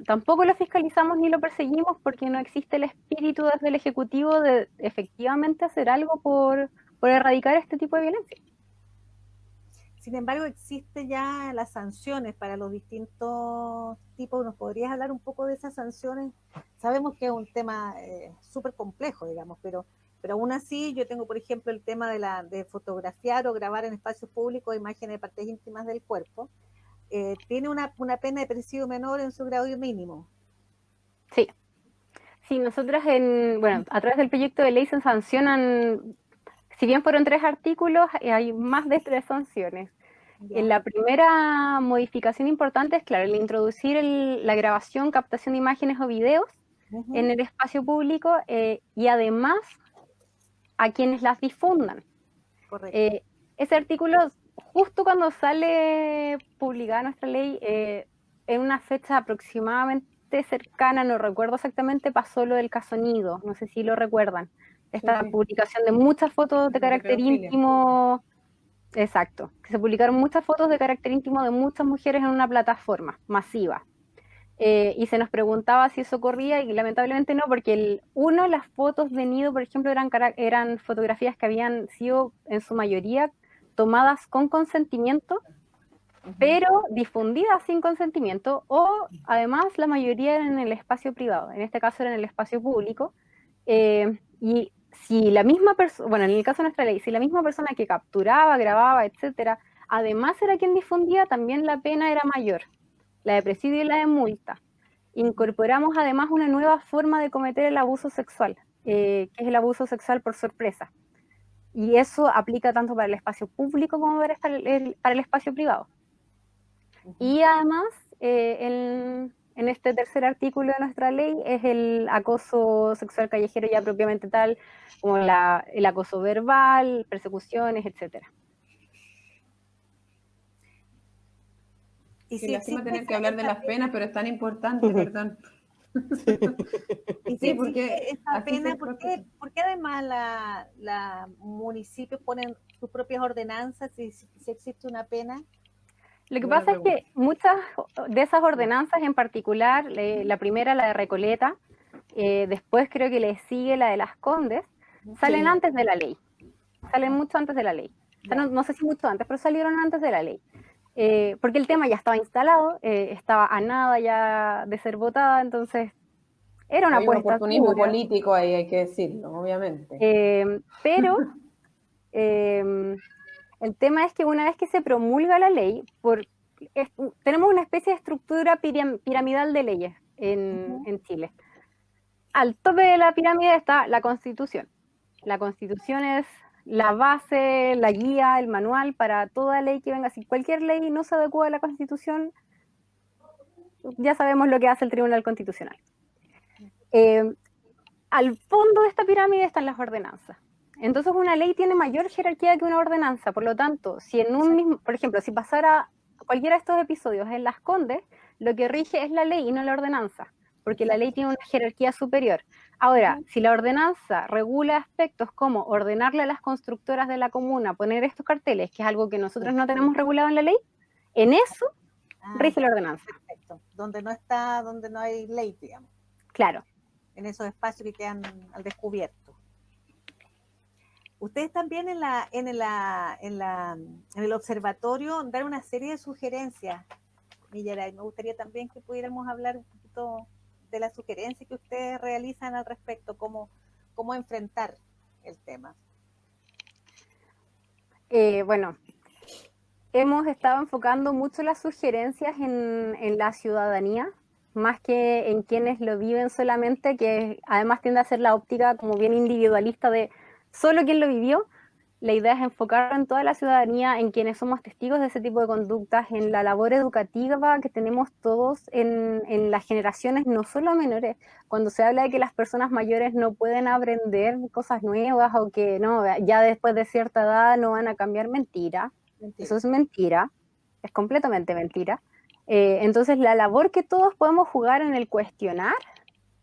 tampoco lo fiscalizamos ni lo perseguimos, porque no existe el espíritu desde el Ejecutivo de efectivamente hacer algo por erradicar este tipo de violencia. Sin embargo, existen ya las sanciones para los distintos tipos. ¿Nos podrías hablar un poco de esas sanciones? Sabemos que es un tema súper complejo, digamos, pero aún así yo tengo, por ejemplo, el tema de fotografiar o grabar en espacios públicos imágenes de partes íntimas del cuerpo. Tiene una pena de presidio menor en su grado mínimo. Sí. Sí, nosotras a través del proyecto de ley se sancionan, si bien fueron 3 artículos, hay más de 3 sanciones. La primera modificación importante es, claro, el introducir la grabación, captación de imágenes o videos en el espacio público, y además a quienes las difundan. Correcto. Ese artículo, justo cuando sale publicada nuestra ley, en una fecha aproximadamente cercana, no recuerdo exactamente, pasó lo del caso Nido, no sé si lo recuerdan. Esta publicación de muchas fotos de carácter íntimo, exacto, que se publicaron muchas fotos de carácter íntimo de muchas mujeres en una plataforma masiva. Y se nos preguntaba si eso ocurría, y lamentablemente no, porque las fotos de Nido, por ejemplo, eran fotografías que habían sido en su mayoría tomadas con consentimiento, pero difundidas sin consentimiento, o además la mayoría eran en el espacio privado, en este caso era en el espacio público, y si la misma persona, en el caso de nuestra ley, si la misma persona que capturaba, grababa, etcétera, además era quien difundía, también la pena era mayor, la de presidio y la de multa. Incorporamos además una nueva forma de cometer el abuso sexual, que es el abuso sexual por sorpresa. Y eso aplica tanto para el espacio público como para el espacio privado. Y además, en este tercer artículo de nuestra ley es el acoso sexual callejero ya propiamente tal, como el acoso verbal, persecuciones, etcétera. Y lástima tener que hablar de las penas, pero es tan importante, perdón. Y sí, porque esa pena, ¿por qué además los municipios ponen sus propias ordenanzas si existe una pena? Lo que Buena pasa es que muchas de esas ordenanzas en particular, la primera, la de Recoleta, después creo que le sigue la de Las Condes, salen Sí. antes de la ley, salen mucho antes de la ley. O sea, no sé si mucho antes, pero salieron antes de la ley. Porque el tema ya estaba instalado, estaba a nada ya de ser votada, entonces era una Hay un apuesta oportunismo segura. político ahí, hay que decirlo, obviamente. Pero el tema es que una vez que se promulga la ley, tenemos una especie de estructura piramidal de leyes en Chile. Al tope de la pirámide está la Constitución. La Constitución es la base, la guía, el manual para toda ley que venga. Si cualquier ley no se adecua a la Constitución, ya sabemos lo que hace el Tribunal Constitucional. Al fondo de esta pirámide están las ordenanzas. Entonces una ley tiene mayor jerarquía que una ordenanza. Por lo tanto, si en un mismo, por ejemplo, si pasara cualquiera de estos episodios en Las Condes, lo que rige es la ley y no la ordenanza, porque la ley tiene una jerarquía superior. Ahora, si la ordenanza regula aspectos como ordenarle a las constructoras de la comuna, poner estos carteles, que es algo que nosotros no tenemos regulado en la ley, en eso rige la ordenanza. Perfecto. Donde no está, donde no hay ley, digamos. Claro. En esos espacios que quedan al descubierto. Ustedes también en el observatorio dan una serie de sugerencias, Millaray. Me gustaría también que pudiéramos hablar un poquito de las sugerencias que ustedes realizan al respecto, cómo enfrentar el tema. Bueno, hemos estado enfocando mucho las sugerencias en la ciudadanía, más que en quienes lo viven solamente, que además tiende a ser la óptica como bien individualista de solo quien lo vivió. La idea es enfocar en toda la ciudadanía, en quienes somos testigos de ese tipo de conductas, en la labor educativa que tenemos todos en las generaciones, no solo menores. Cuando se habla de que las personas mayores no pueden aprender cosas nuevas o que no, ya después de cierta edad no van a cambiar, mentira. Eso es mentira, es completamente mentira. Entonces la labor que todos podemos jugar en el cuestionar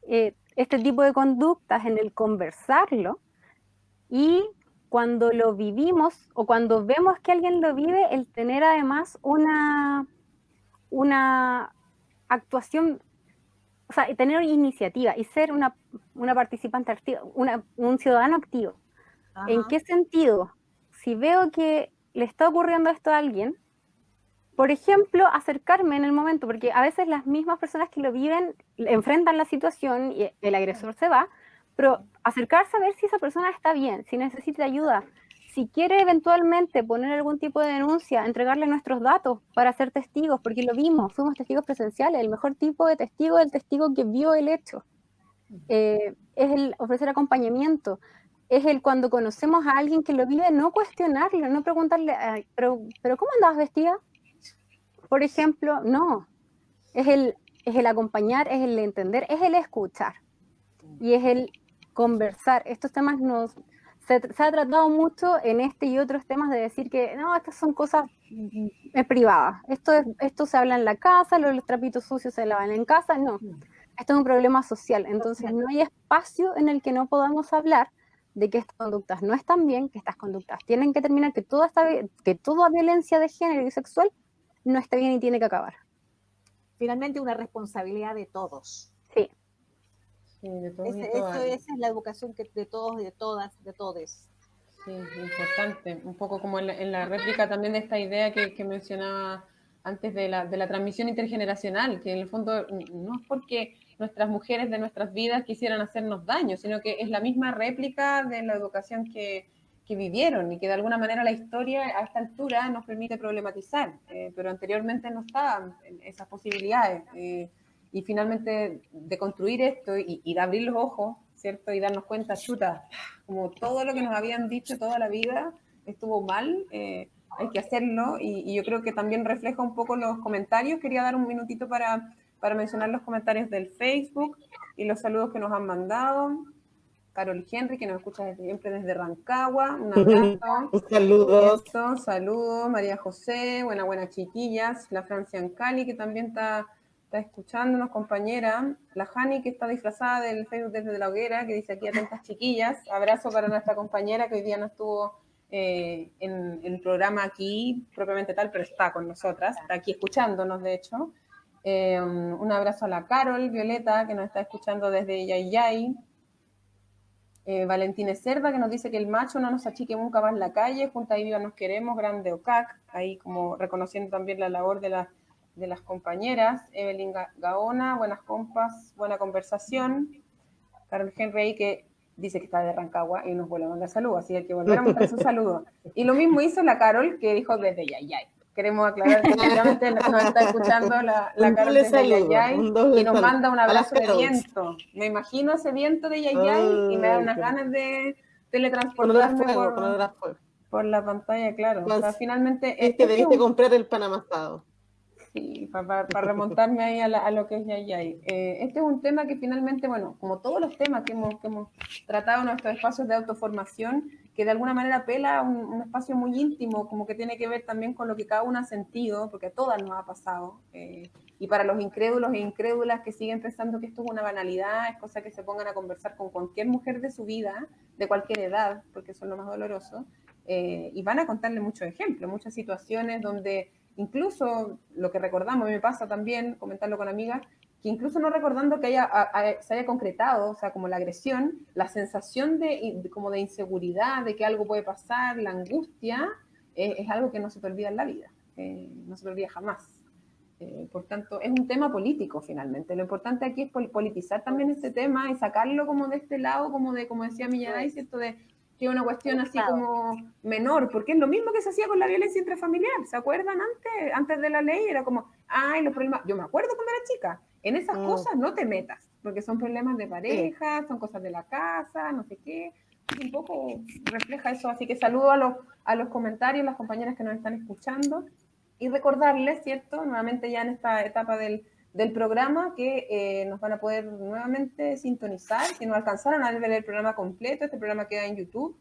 este tipo de conductas, en el conversarlo, y cuando lo vivimos o cuando vemos que alguien lo vive, el tener además una actuación, o sea, tener iniciativa y ser una participante activa, un ciudadano activo. Ajá. ¿En qué sentido? Si veo que le está ocurriendo esto a alguien, por ejemplo, acercarme en el momento, porque a veces las mismas personas que lo viven enfrentan la situación y el agresor se va, pero acercarse a ver si esa persona está bien, si necesita ayuda, si quiere eventualmente poner algún tipo de denuncia, entregarle nuestros datos para ser testigos, porque lo vimos, fuimos testigos presenciales, el mejor tipo de testigo es el testigo que vio el hecho. Es el ofrecer acompañamiento, es el cuando conocemos a alguien que lo vive, no cuestionarlo, no preguntarle, pero ¿cómo andabas vestida? Por ejemplo, no. Es el acompañar, es el entender, es el escuchar. Y es el conversar. Estos temas se ha tratado mucho en este y otros temas de decir que no, estas son cosas privadas. Esto se habla en la casa, los trapitos sucios se lavan en casa. No. Esto es un problema social. Entonces no hay espacio en el que no podamos hablar de que estas conductas no están bien, que estas conductas tienen que terminar, que toda violencia de género y sexual no está bien y tiene que acabar. Finalmente una responsabilidad de todos. Sí. Sí, de todos y todas. Esa es la educación de todos y de todas, de todes. Sí, importante. Un poco como en la réplica también de esta idea que mencionaba antes de la transmisión intergeneracional, que en el fondo no es porque nuestras mujeres de nuestras vidas quisieran hacernos daño, sino que es la misma réplica de la educación que vivieron y que de alguna manera la historia a esta altura nos permite problematizar, pero anteriormente no estaban esas posibilidades. Y finalmente de construir esto y de abrir los ojos, ¿cierto? Y darnos cuenta, chuta, como todo lo que nos habían dicho toda la vida estuvo mal, hay que hacerlo, y yo creo que también refleja un poco los comentarios. Quería dar un minutito para mencionar los comentarios del Facebook y los saludos que nos han mandado. Carol Henry, que nos escucha siempre desde Rancagua, un abrazo. Saludos. Saludos. María José, buenas chiquillas. La Francia en Cali, que también está escuchándonos, compañera. La Jani, que está disfrazada del Facebook desde la hoguera, que dice aquí atentas chiquillas. Abrazo para nuestra compañera que hoy día no estuvo en el programa aquí, propiamente tal, pero está con nosotras, está aquí escuchándonos, de hecho. Un abrazo a la Carol Violeta, que nos está escuchando desde Yayay. Valentina Cerda, que nos dice que el macho no nos achique nunca más en la calle, juntas y vivas nos queremos, grande OCAC, ahí como reconociendo también la labor de las compañeras. Evelyn Gaona, buenas compas, buena conversación. Carol Henry, que dice que está de Rancagua y nos vuelve a mandar saludos, así que hay que volver a mandar su saludo. Y lo mismo hizo la Carol, que dijo desde Yayay. Queremos aclarar que efectivamente nos está escuchando la Carol desde Yayay y nos manda un abrazo de viento. Me imagino ese viento de Yayay y me da unas ganas de teletransportarme por la pantalla, claro. O sea, finalmente... Es que debiste comprar el pan amasado. Sí, para remontarme ahí a lo que es Yayay. Este es un tema que finalmente, bueno, como todos los temas que hemos tratado en nuestros espacios de autoformación, que de alguna manera apela a un espacio muy íntimo, como que tiene que ver también con lo que cada uno ha sentido, porque a todas nos ha pasado. Y para los incrédulos e incrédulas que siguen pensando que esto es una banalidad, es cosa que se pongan a conversar con cualquier mujer de su vida, de cualquier edad, porque eso es lo más doloroso, y van a contarle muchos ejemplos, muchas situaciones donde... Incluso lo que recordamos, a mí me pasa también, comentarlo con amigas, que incluso no recordando que se haya concretado, o sea, como la agresión, la sensación como de inseguridad, de que algo puede pasar, la angustia, es algo que no se te olvida en la vida, no se te olvida jamás. Por tanto, es un tema político finalmente. Lo importante aquí es politizar también este tema y sacarlo como de este lado, como decía Millaray, ¿cierto? Que es una cuestión así como menor, porque es lo mismo que se hacía con la violencia intrafamiliar. ¿Se acuerdan antes de la ley? Era como, ay, los problemas... Yo me acuerdo cuando era chica, en esas cosas no te metas, porque son problemas de pareja, son cosas de la casa, no sé qué. Un poco refleja eso, así que saludo a los comentarios, las compañeras que nos están escuchando, y recordarles, ¿cierto? Nuevamente ya en esta etapa del programa que nos van a poder nuevamente sintonizar. Si no alcanzaron a ver el programa completo, este programa queda en YouTube,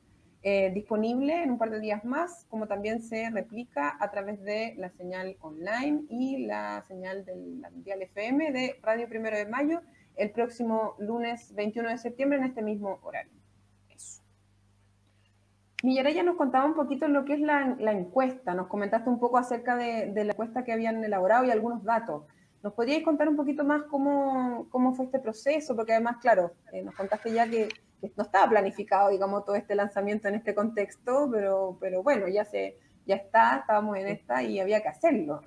disponible en un par de días más, como también se replica a través de la señal online y la señal de la Mundial FM de Radio 1 de Mayo, el próximo lunes 21 de septiembre en este mismo horario. Eso. Millaray ya nos contaba un poquito lo que es la encuesta, nos comentaste un poco acerca de la encuesta que habían elaborado y algunos datos. ¿Nos podríais contar un poquito más cómo fue este proceso? Porque además, claro, nos contaste ya que no estaba planificado, digamos, todo este lanzamiento en este contexto, pero bueno, ya estábamos en esta y había que hacerlo.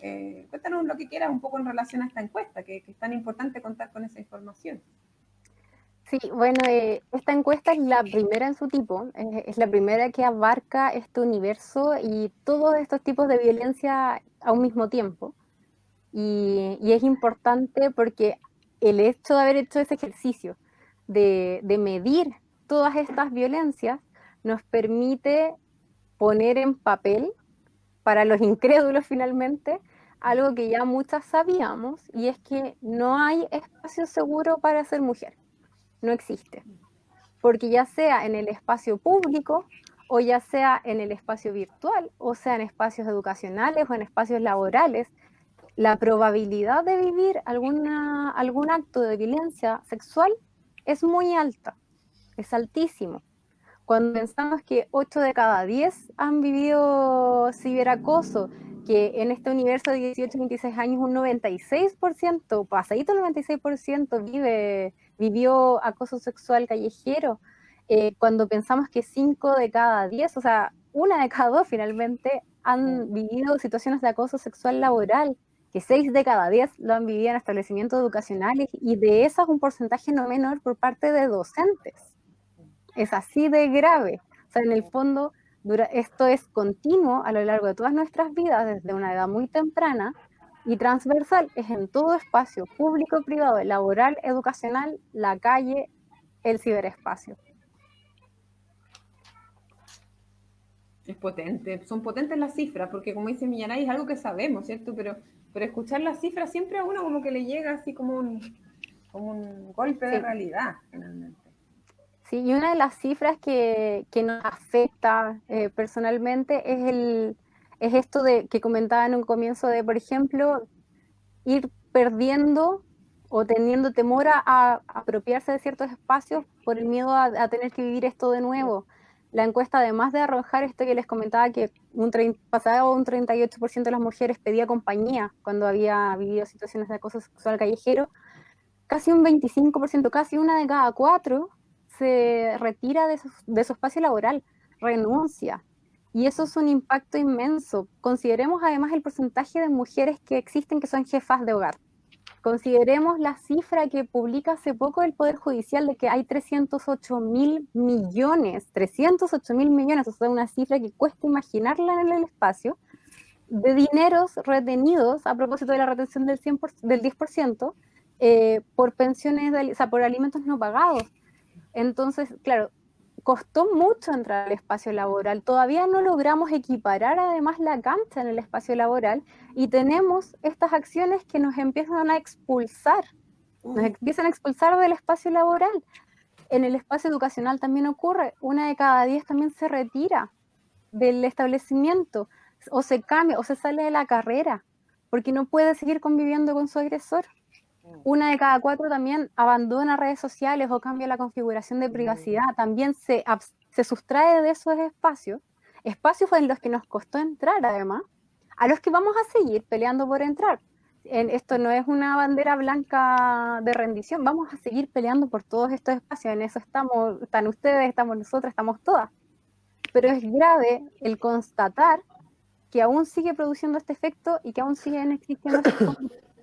Cuéntanos lo que quieras un poco en relación a esta encuesta, que es tan importante contar con esa información. Sí, bueno, esta encuesta es la primera en su tipo, es la primera que abarca este universo y todos estos tipos de violencia a un mismo tiempo. Y es importante porque el hecho de haber hecho ese ejercicio de medir todas estas violencias nos permite poner en papel, para los incrédulos finalmente, algo que ya muchas sabíamos, y es que no hay espacio seguro para ser mujer. No existe. Porque ya sea en el espacio público, o ya sea en el espacio virtual, o sea en espacios educacionales o en espacios laborales, la probabilidad de vivir algún acto de violencia sexual es muy alta, es altísimo. Cuando pensamos que 8 de cada 10 han vivido ciberacoso, que en este universo de 18-26 años un 96%, pasadito el 96% vivió acoso sexual callejero, cuando pensamos que 5 de cada 10, o sea, 1 de cada 2 finalmente han vivido situaciones de acoso sexual laboral, que 6 de cada 10 lo han vivido en establecimientos educacionales, y de esas un porcentaje no menor por parte de docentes. Es así de grave. O sea, en el fondo, esto es continuo a lo largo de todas nuestras vidas, desde una edad muy temprana, y transversal, es en todo espacio, público, privado, laboral, educacional, la calle, el ciberespacio. Es potente, son potentes las cifras, porque como dice Millaray, es algo que sabemos, ¿cierto? Pero escuchar las cifras siempre a uno como que le llega así como un golpe de realidad, finalmente. Sí, y una de las cifras que nos afecta personalmente es esto que comentaba en un comienzo de, por ejemplo, ir perdiendo o teniendo temor a apropiarse de ciertos espacios por el miedo a tener que vivir esto de nuevo. la encuesta, además de arrojar esto que les comentaba, que pasaba un 38% de las mujeres pedía compañía cuando había vivido situaciones de acoso sexual callejero, casi un 25%, casi una de cada 4 se retira de su espacio laboral, renuncia. Y eso es un impacto inmenso. Consideremos además el porcentaje de mujeres que existen que son jefas de hogar. Consideremos la cifra que publica hace poco el Poder Judicial de que hay 308.000 millones, o sea, una cifra que cuesta imaginarla en el espacio, de dineros retenidos, a propósito de la retención del 10%, por pensiones, o sea, por alimentos no pagados. Entonces, claro, costó mucho entrar al espacio laboral, todavía no logramos equiparar además la cancha en el espacio laboral y tenemos estas acciones que nos empiezan a expulsar del espacio laboral. En el espacio educacional también ocurre, 1 de cada 10 también se retira del establecimiento, o se cambia, o se sale de la carrera, porque no puede seguir conviviendo con su agresor. 1 de cada 4 también abandona redes sociales o cambia la configuración de privacidad, también se sustrae de esos espacios en los que nos costó entrar además, a los que vamos a seguir peleando por entrar. Esto no es una bandera blanca de rendición, vamos a seguir peleando por todos estos espacios, en eso están ustedes, estamos nosotras, estamos todas. Pero es grave el constatar que aún sigue produciendo este efecto y que aún siguen existiendo estos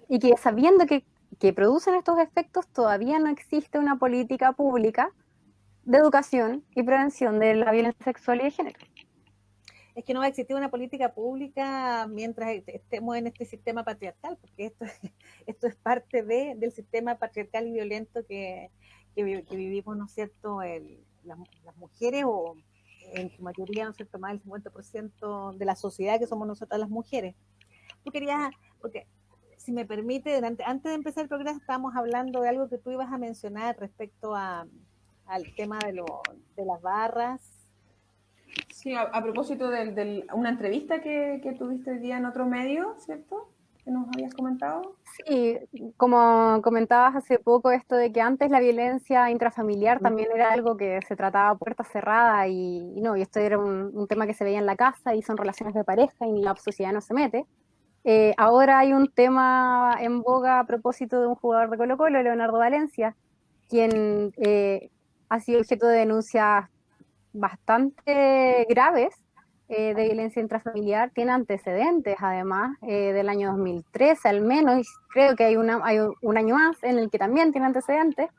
y que sabiendo que producen estos efectos, todavía no existe una política pública de educación y prevención de la violencia sexual y de género. Es que no va a existir una política pública mientras estemos en este sistema patriarcal, porque esto es parte del sistema patriarcal y violento que vivimos, ¿no es cierto?, las mujeres, o en su mayoría, ¿no es cierto?, más del 50% de la sociedad que somos nosotras las mujeres. Porque si me permite, antes de empezar el programa estábamos hablando de algo que tú ibas a mencionar respecto al tema de las barras. Sí, a propósito de una entrevista que tuviste hoy día en otro medio, ¿cierto? Que nos habías comentado. Sí, como comentabas hace poco, esto de que antes la violencia intrafamiliar también era algo que se trataba a puerta cerrada y esto era un tema que se veía en la casa y son relaciones de pareja y la sociedad no se mete. Ahora hay un tema en boga a propósito de un jugador de Colo-Colo, Leonardo Valencia, quien ha sido objeto de denuncias bastante graves de violencia intrafamiliar, tiene antecedentes además del año 2013 al menos, y creo que hay un año más en el que también tiene antecedentes,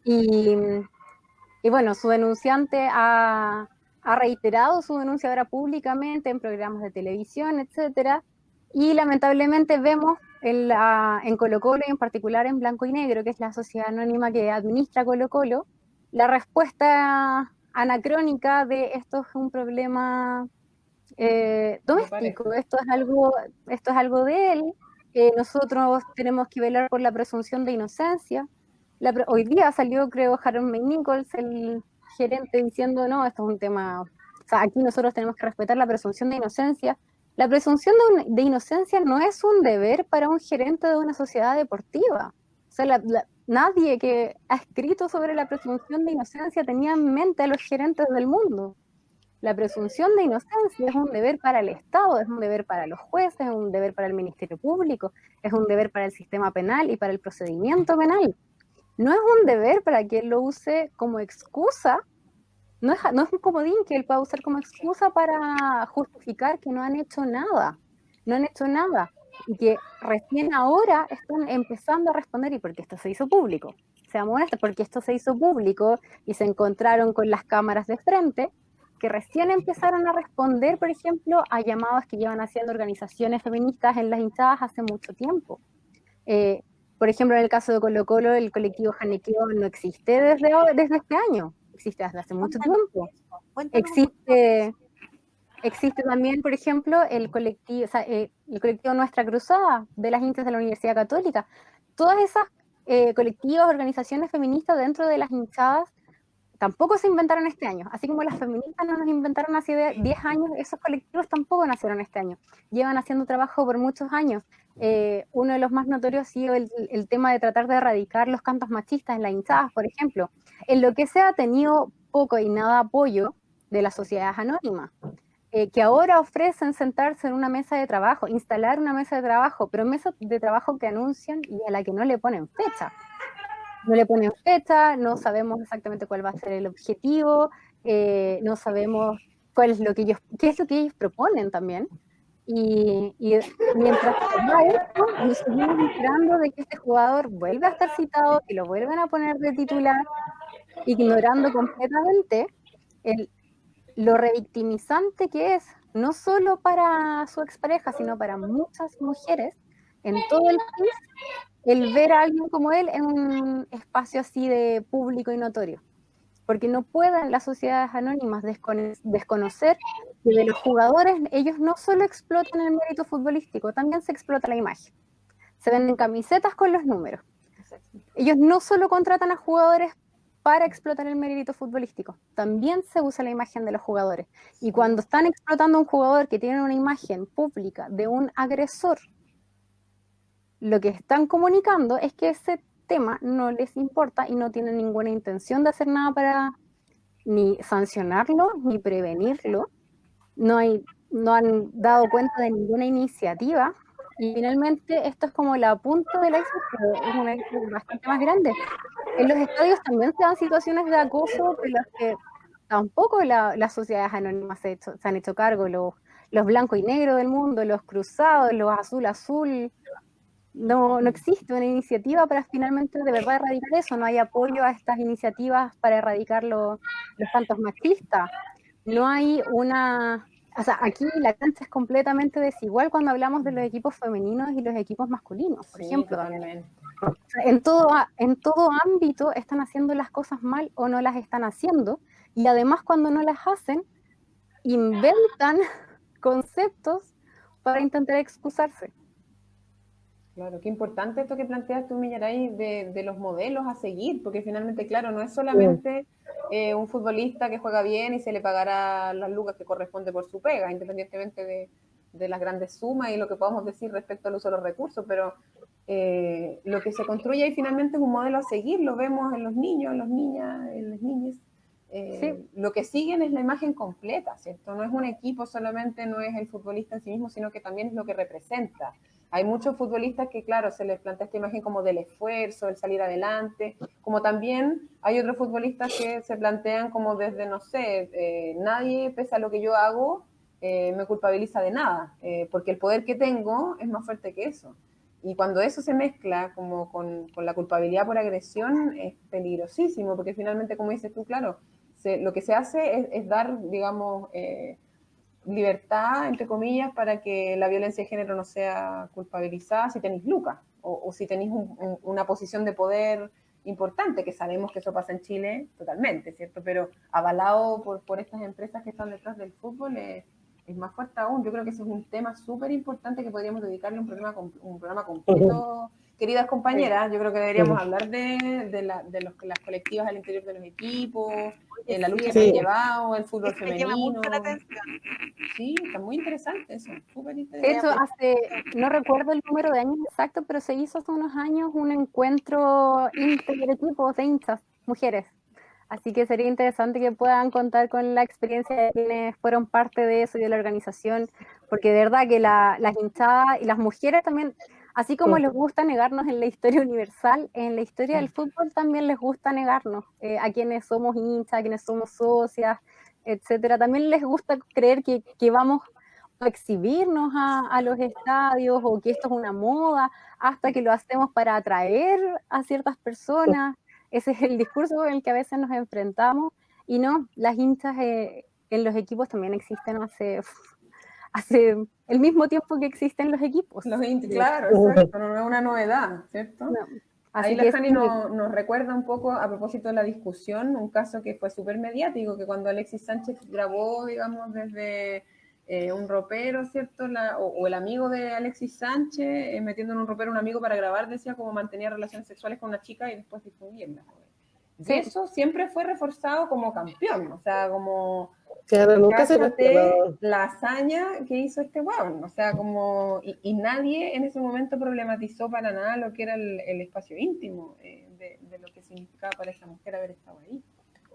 y bueno, su denunciante ha reiterado su denuncia ahora públicamente en programas de televisión, etcétera, y lamentablemente vemos en Colo-Colo y en particular en Blanco y Negro, que es la sociedad anónima que administra Colo-Colo, la respuesta anacrónica de esto es un problema doméstico, esto es algo de él, nosotros tenemos que velar por la presunción de inocencia. Hoy día salió, creo, Harold McNichols, el gerente, diciendo, no, esto es un tema, o sea, aquí nosotros tenemos que respetar la presunción de inocencia. La presunción de inocencia no es un deber para un gerente de una sociedad deportiva. O sea, nadie que ha escrito sobre la presunción de inocencia tenía en mente a los gerentes del mundo. La presunción de inocencia es un deber para el Estado, es un deber para los jueces, es un deber para el Ministerio Público, es un deber para el sistema penal y para el procedimiento penal. No es un deber para que él lo use como excusa, no es un comodín que él pueda usar como excusa para justificar que no han hecho nada, y que recién ahora están empezando a responder, y porque esto se hizo público, seamos honestos, porque esto se hizo público y se encontraron con las cámaras de frente, que recién empezaron a responder, por ejemplo, a llamados que llevan haciendo organizaciones feministas en las hinchadas hace mucho tiempo. Por ejemplo, en el caso de Colo-Colo, el colectivo Janequeo no existe desde este año, existe desde hace mucho tiempo. Existe también, por ejemplo, el colectivo Nuestra Cruzada de las hinchas de la Universidad Católica. Todas esas colectivos, organizaciones feministas dentro de las hinchadas tampoco se inventaron este año, así como las feministas no nos inventaron hace 10 años, esos colectivos tampoco nacieron este año, llevan haciendo trabajo por muchos años. Uno de los más notorios ha sido el tema de tratar de erradicar los cantos machistas en las hinchadas, por ejemplo, en lo que se ha tenido poco y nada apoyo de las sociedades anónimas, que ahora ofrecen sentarse en una mesa de trabajo, instalar una mesa de trabajo, pero mesa de trabajo que anuncian y a la que no le ponen fecha. No le ponen fecha, no sabemos exactamente cuál va a ser el objetivo, no sabemos cuál es lo que ellos, qué es lo que ellos proponen también. Y mientras va esto, nos seguimos esperando de que este jugador vuelva a estar citado, que lo vuelvan a poner de titular, ignorando completamente lo revictimizante que es, no solo para su expareja, sino para muchas mujeres en todo el país, el ver a alguien como él en un espacio así de público y notorio. Porque no pueden las sociedades anónimas desconocer que de los jugadores ellos no solo explotan el mérito futbolístico, también se explota la imagen. Se venden camisetas con los números. Ellos no solo contratan a jugadores para explotar el mérito futbolístico, también se usa la imagen de los jugadores. Y cuando están explotando a un jugador que tiene una imagen pública de un agresor, lo que están comunicando es que ese tema no les importa y no tienen ninguna intención de hacer nada para ni sancionarlo, ni prevenirlo. No han dado cuenta de ninguna iniciativa. Y finalmente esto es como la punta del iceberg, pero es un iceberg bastante más grande. En los estadios también se dan situaciones de acoso de las que tampoco las sociedades anónimas se han hecho cargo, los blanco y negro del mundo, los cruzados, los azul-azul. No existe una iniciativa para finalmente de verdad erradicar eso, no hay apoyo a estas iniciativas para erradicar los cantos machistas. No hay o sea, aquí la cancha es completamente desigual cuando hablamos de los equipos femeninos y los equipos masculinos, por ejemplo. Totalmente. O sea, en todo ámbito están haciendo las cosas mal o no las están haciendo, y además cuando no las hacen, inventan conceptos para intentar excusarse. Claro, qué importante esto que planteas tú, Millaray, de los modelos a seguir, porque finalmente, claro, no es solamente un futbolista que juega bien y se le pagará las lucas que corresponde por su pega, independientemente de las grandes sumas y lo que podamos decir respecto al uso de los recursos, pero lo que se construye ahí finalmente es un modelo a seguir, lo vemos en los niños, en las niñas, en las niñas. Sí. Lo que siguen es la imagen completa, ¿cierto? No es un equipo solamente, no es el futbolista en sí mismo, sino que también es lo que representa. Hay muchos futbolistas que, claro, se les plantea esta imagen como del esfuerzo, el salir adelante, como también hay otros futbolistas que se plantean como desde, no sé, nadie, pese a lo que yo hago, me culpabiliza de nada, porque el poder que tengo es más fuerte que eso. Y cuando eso se mezcla como con la culpabilidad por agresión, es peligrosísimo, porque finalmente, como dices tú, claro, lo que se hace es dar, digamos, libertad, entre comillas, para que la violencia de género no sea culpabilizada si tenéis lucas o si tenéis una posición de poder importante, que sabemos que eso pasa en Chile totalmente, ¿cierto? Pero avalado por estas empresas que están detrás del fútbol es más fuerte aún. Yo creo que ese es un tema súper importante que podríamos dedicarle un programa completo. Queridas compañeras, yo creo que deberíamos hablar de las colectivas al interior de los equipos, la lucha que han llevado, el fútbol femenino. Me llama mucho la atención. Sí, está muy interesante eso, súper De interesante. hecho, no recuerdo el número de años exacto, pero se hizo hace unos años un encuentro interequipos de hinchas, mujeres. Así que sería interesante que puedan contar con la experiencia de quienes fueron parte de eso y de la organización, porque de verdad que las hinchadas y las mujeres también, así como les gusta negarnos en la historia universal, en la historia del fútbol también les gusta negarnos, a quienes somos hinchas, a quienes somos socias, etcétera. También les gusta creer que vamos a exhibirnos a los estadios o que esto es una moda, hasta que lo hacemos para atraer a ciertas personas. Ese es el discurso con el que a veces nos enfrentamos. Y no, las hinchas en los equipos también existen hace el mismo tiempo que existen los equipos. Claro, exacto, no es una novedad, ¿cierto? No. Ahí la Jani nos recuerda un poco, a propósito de la discusión, un caso que fue súper mediático, que cuando Alexis Sánchez grabó, digamos, desde un ropero, ¿cierto? O el amigo de Alexis Sánchez, metiendo en un ropero un amigo para grabar, decía cómo mantenía relaciones sexuales con una chica y después difundirla. Y eso siempre fue reforzado como campeón, o sea, como... Claro, nunca se la hazaña que hizo este huevón, o sea, como, y nadie en ese momento problematizó para nada lo que era el espacio íntimo de lo que significaba para esa mujer haber estado ahí,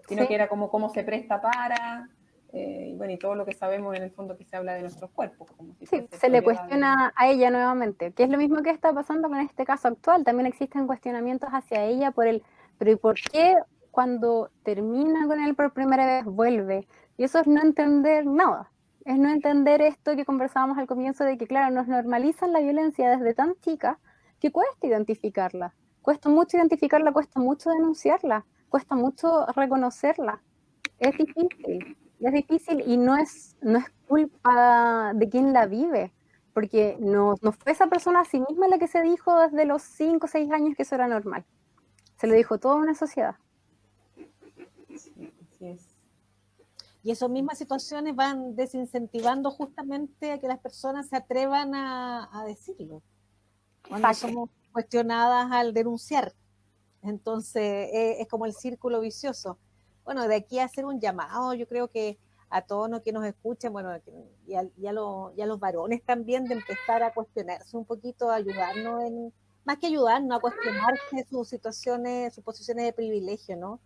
sino que era como cómo se presta para, y bueno, y todo lo que sabemos en el fondo que se habla de nuestros cuerpos. Como si Sí, fuese se le propiedad cuestiona a ella nuevamente, que es lo mismo que está pasando con este caso actual. También existen cuestionamientos hacia ella pero ¿y por qué cuando termina con él por primera vez vuelve? Y eso es no entender nada. Es no entender esto que conversábamos al comienzo de que, claro, nos normalizan la violencia desde tan chica que cuesta identificarla. Cuesta mucho identificarla, cuesta mucho denunciarla, cuesta mucho reconocerla. Es difícil. Y es difícil y no es culpa de quien la vive, porque no fue esa persona a sí misma la que se dijo desde los 5 o 6 años que eso era normal. Se lo dijo toda una sociedad. Sí, así es. Y esas mismas situaciones van desincentivando justamente a que las personas se atrevan a decirlo, cuando Exacto. somos cuestionadas al denunciar. Entonces, es como el círculo vicioso. Bueno, de aquí a hacer un llamado, yo creo que a todos los que nos escuchan, bueno, y a los varones también, de empezar a cuestionarse un poquito, a ayudarnos, más que ayudarnos, a cuestionarse sus situaciones, sus posiciones de privilegio, ¿no?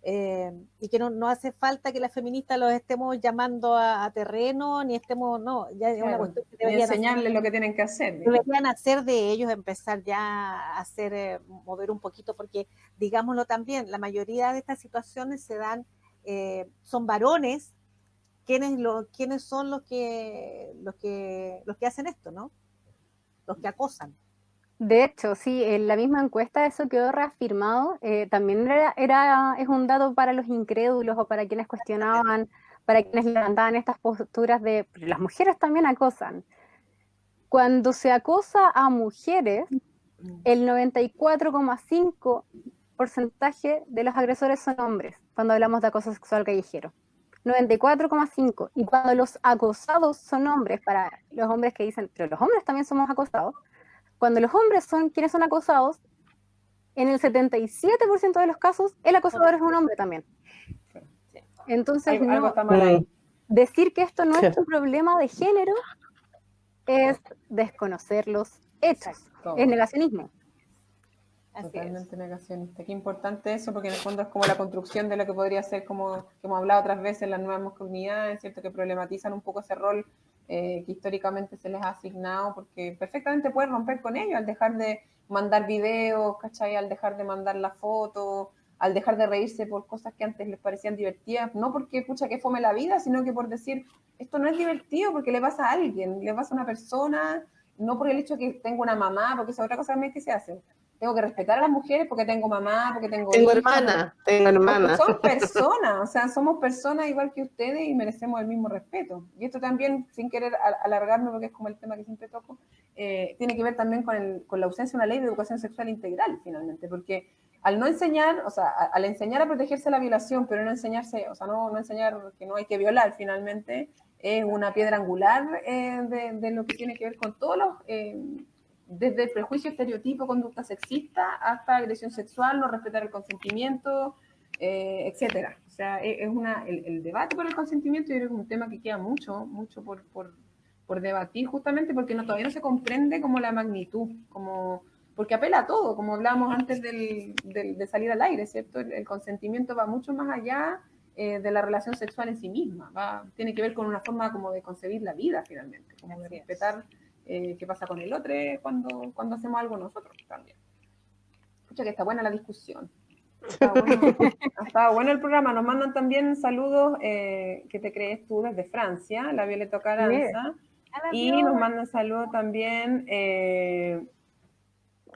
Y que no hace falta que las feministas los estemos llamando a terreno, ni estemos, no, ya es una Claro, cuestión que y deberían enseñarles lo que tienen que hacer. digamos. deberían hacer de ellos, empezar ya a hacer, mover un poquito, porque digámoslo también, la mayoría de estas situaciones se dan, son varones quienes son los que hacen esto, ¿no? Los que acosan. De hecho, sí, en la misma encuesta eso quedó reafirmado. También es un dato para los incrédulos o para quienes cuestionaban, para quienes levantaban estas posturas de "Pero las mujeres también acosan". Cuando se acosa a mujeres, el 94,5% de los agresores son hombres, cuando hablamos de acoso sexual callejero. 94,5%. Y cuando los acosados son hombres, para los hombres que dicen, pero los hombres también somos acosados, cuando los hombres son quienes son acosados, en el 77% de los casos, el acosador es un hombre también. Entonces, Algo está mal ahí. decir que esto no es un problema de género es desconocer los hechos, Exacto. es negacionismo. Totalmente negacionista. Qué importante eso, porque en el fondo es como la construcción de lo que podría ser, como que hemos hablado otras veces, las nuevas masculinidades, ¿cierto? Que problematizan un poco ese rol que históricamente se les ha asignado, porque perfectamente pueden romper con ello al dejar de mandar videos, ¿cachai? Al dejar de mandar la foto, al dejar de reírse por cosas que antes les parecían divertidas, no porque, pucha, que fome la vida, sino que por decir, esto no es divertido porque le pasa a alguien, le pasa a una persona, no por el hecho que tengo una mamá, porque esa es otra cosa también que se hace. Tengo que respetar a las mujeres porque tengo mamá, porque tengo Tengo hijas, hermana, porque tengo hermana. son personas, o sea, somos personas igual que ustedes y merecemos el mismo respeto. Y esto también, sin querer alargarme, porque es como el tema que siempre toco, tiene que ver también con la ausencia de una ley de educación sexual integral, finalmente, porque al no enseñar, o sea, al enseñar a protegerse de la violación, pero no enseñarse, o sea, no enseñar que no hay que violar, finalmente, es una piedra angular de lo que tiene que ver con todos los... desde el prejuicio, estereotipo, conducta sexista, hasta agresión sexual, no respetar el consentimiento, etcétera. O sea, el debate por el consentimiento yo creo que es un tema que queda mucho por debatir, justamente porque todavía no se comprende como la magnitud, porque apela a todo, como hablábamos antes de salir al aire, ¿cierto? El consentimiento va mucho más allá de la relación sexual en sí misma, tiene que ver con una forma como de concebir la vida, finalmente, como de respetar qué pasa con el otro cuando hacemos algo nosotros también. Escucha que está buena la discusión. Está bueno el programa. Nos mandan también saludos que te crees tú desde Francia, la Violeta Caranza. Y nos mandan saludos también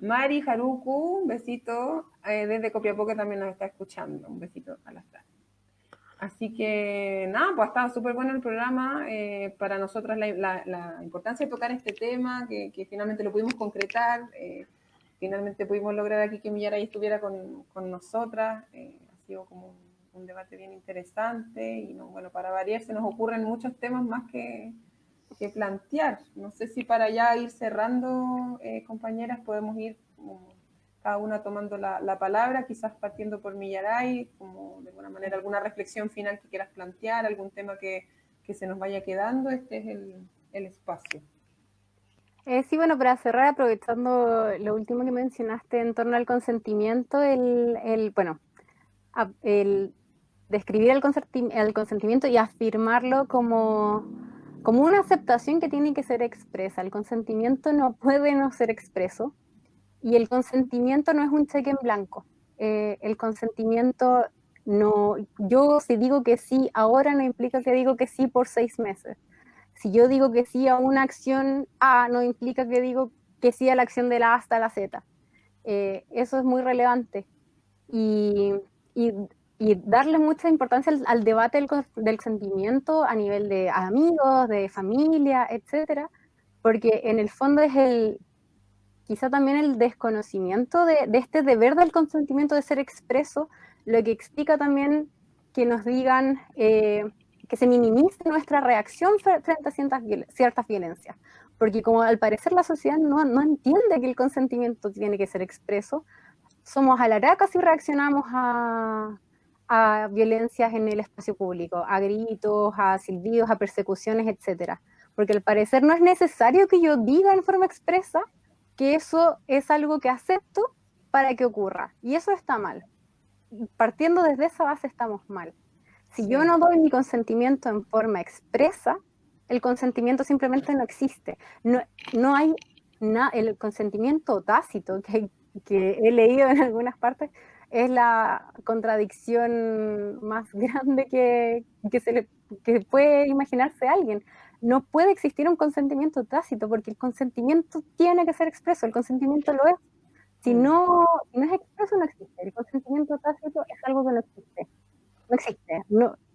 Mari Haruku, un besito, desde Copiapó, que también nos está escuchando. Un besito a las tres. Así que nada, pues ha estado súper bueno el programa. Para nosotras la importancia de tocar este tema, que finalmente lo pudimos concretar, finalmente pudimos lograr aquí que Millaray estuviera con nosotras. Ha sido como un debate bien interesante y bueno, para variar se nos ocurren muchos temas más que plantear. No sé si para ya ir cerrando, compañeras, podemos ir cada una tomando la palabra, quizás partiendo por Millaray, como de alguna manera alguna reflexión final que quieras plantear, algún tema que se nos vaya quedando. Este es el espacio. Sí, bueno, para cerrar, aprovechando lo último que mencionaste en torno al consentimiento, describir el consentimiento y afirmarlo como una aceptación que tiene que ser expresa. El consentimiento no puede no ser expreso y el consentimiento no es un cheque en blanco. El consentimiento no, yo si digo que sí ahora no implica que digo que sí por 6 meses. Si yo digo que sí a una acción A, no implica que digo que sí a la acción de la A hasta la Z. Eso es muy relevante. Y, y, y darle mucha importancia al debate del sentimiento a nivel de amigos, de familia, etcétera, porque en el fondo es quizá también el desconocimiento de este deber del consentimiento de ser expreso, lo que explica también que nos digan que se minimice nuestra reacción frente a ciertas violencias. Porque como al parecer la sociedad no entiende que el consentimiento tiene que ser expreso, somos alaracas si reaccionamos a violencias en el espacio público, a gritos, a silbidos, a persecuciones, etcétera. Porque al parecer no es necesario que yo diga en forma expresa que eso es algo que acepto para que ocurra. Y eso está mal. Partiendo desde esa base estamos mal. Si yo no doy mi consentimiento en forma expresa, el consentimiento simplemente no existe. No hay el consentimiento tácito que he leído en algunas partes es la contradicción más grande que puede imaginarse alguien. No puede existir un consentimiento tácito porque el consentimiento tiene que ser expreso, el consentimiento lo es. Si no es expreso, no existe. El consentimiento tácito es algo que no existe. No existe.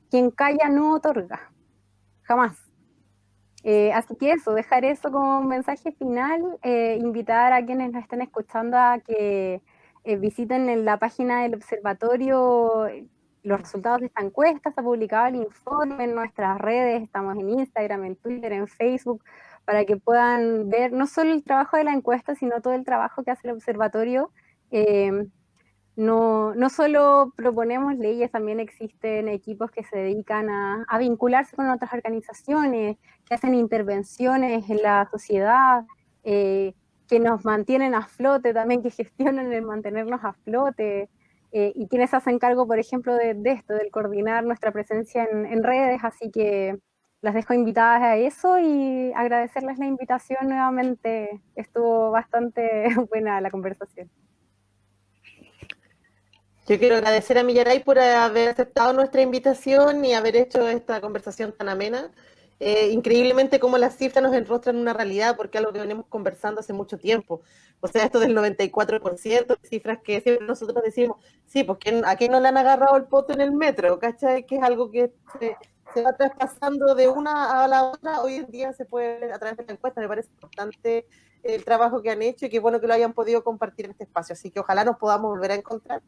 Quien calla no otorga. Jamás. Así que eso, dejar eso como mensaje final, invitar a quienes nos estén escuchando a que visiten en la página del observatorio los resultados de esta encuesta. Se ha publicado el informe en nuestras redes, estamos en Instagram, en Twitter, en Facebook, para que puedan ver no solo el trabajo de la encuesta, sino todo el trabajo que hace el observatorio. No solo proponemos leyes, también existen equipos que se dedican a vincularse con otras organizaciones, que hacen intervenciones en la sociedad, que nos mantienen a flote también, que gestionan el mantenernos a flote, y quienes hacen cargo, por ejemplo, de esto, del coordinar nuestra presencia en redes, así que las dejo invitadas a eso y agradecerles la invitación nuevamente. Estuvo bastante buena la conversación. Yo quiero agradecer a Millaray por haber aceptado nuestra invitación y haber hecho esta conversación tan amena. Increíblemente cómo las cifras nos enrostran una realidad, porque es algo que venimos conversando hace mucho tiempo. O sea, esto del 94%, cifras que siempre nosotros decimos, sí, pues ¿a quién no le han agarrado el poto en el metro? ¿Cachai? Que es algo que se va traspasando de una a la otra. Hoy en día se puede ver a través de la encuesta. Me parece importante el trabajo que han hecho y qué bueno que lo hayan podido compartir en este espacio. Así que ojalá nos podamos volver a encontrar.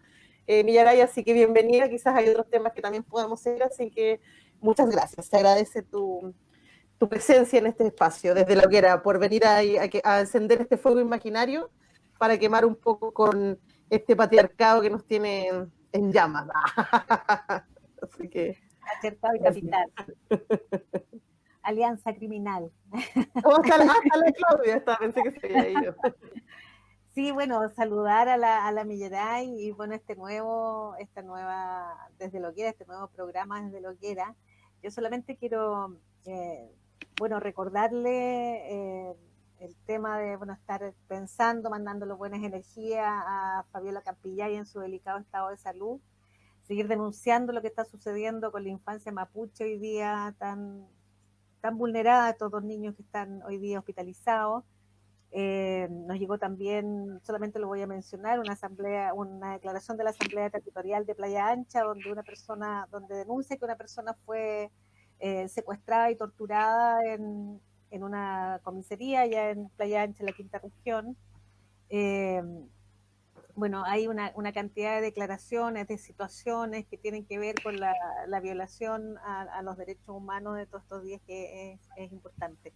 Millaray, así que bienvenida. Quizás hay otros temas que también podamos seguir, así que muchas gracias. Se agradece tu presencia en este espacio, desde la hoguera, por venir a encender este fuego imaginario para quemar un poco con este patriarcado que nos tiene en llamas. Así que... Patriarcado y capital. Alianza criminal. Hasta la Claudia, pensé que se había ido. Sí, bueno, saludar a la Millaray y bueno, este nuevo programa desde la hoguera. Yo solamente quiero, recordarle el tema de, estar pensando, mandándole buenas energías a Fabiola Campillay en su delicado estado de salud, seguir denunciando lo que está sucediendo con la infancia mapuche hoy día tan vulnerada, estos 2 niños que están hoy día hospitalizados. Nos llegó también, solamente lo voy a mencionar, una declaración de la Asamblea Territorial de Playa Ancha, donde denuncia que una persona fue secuestrada y torturada en una comisaría allá en Playa Ancha, en la Quinta Región. Hay una cantidad de declaraciones, de situaciones que tienen que ver con la violación a los derechos humanos de todos estos días, que es importante.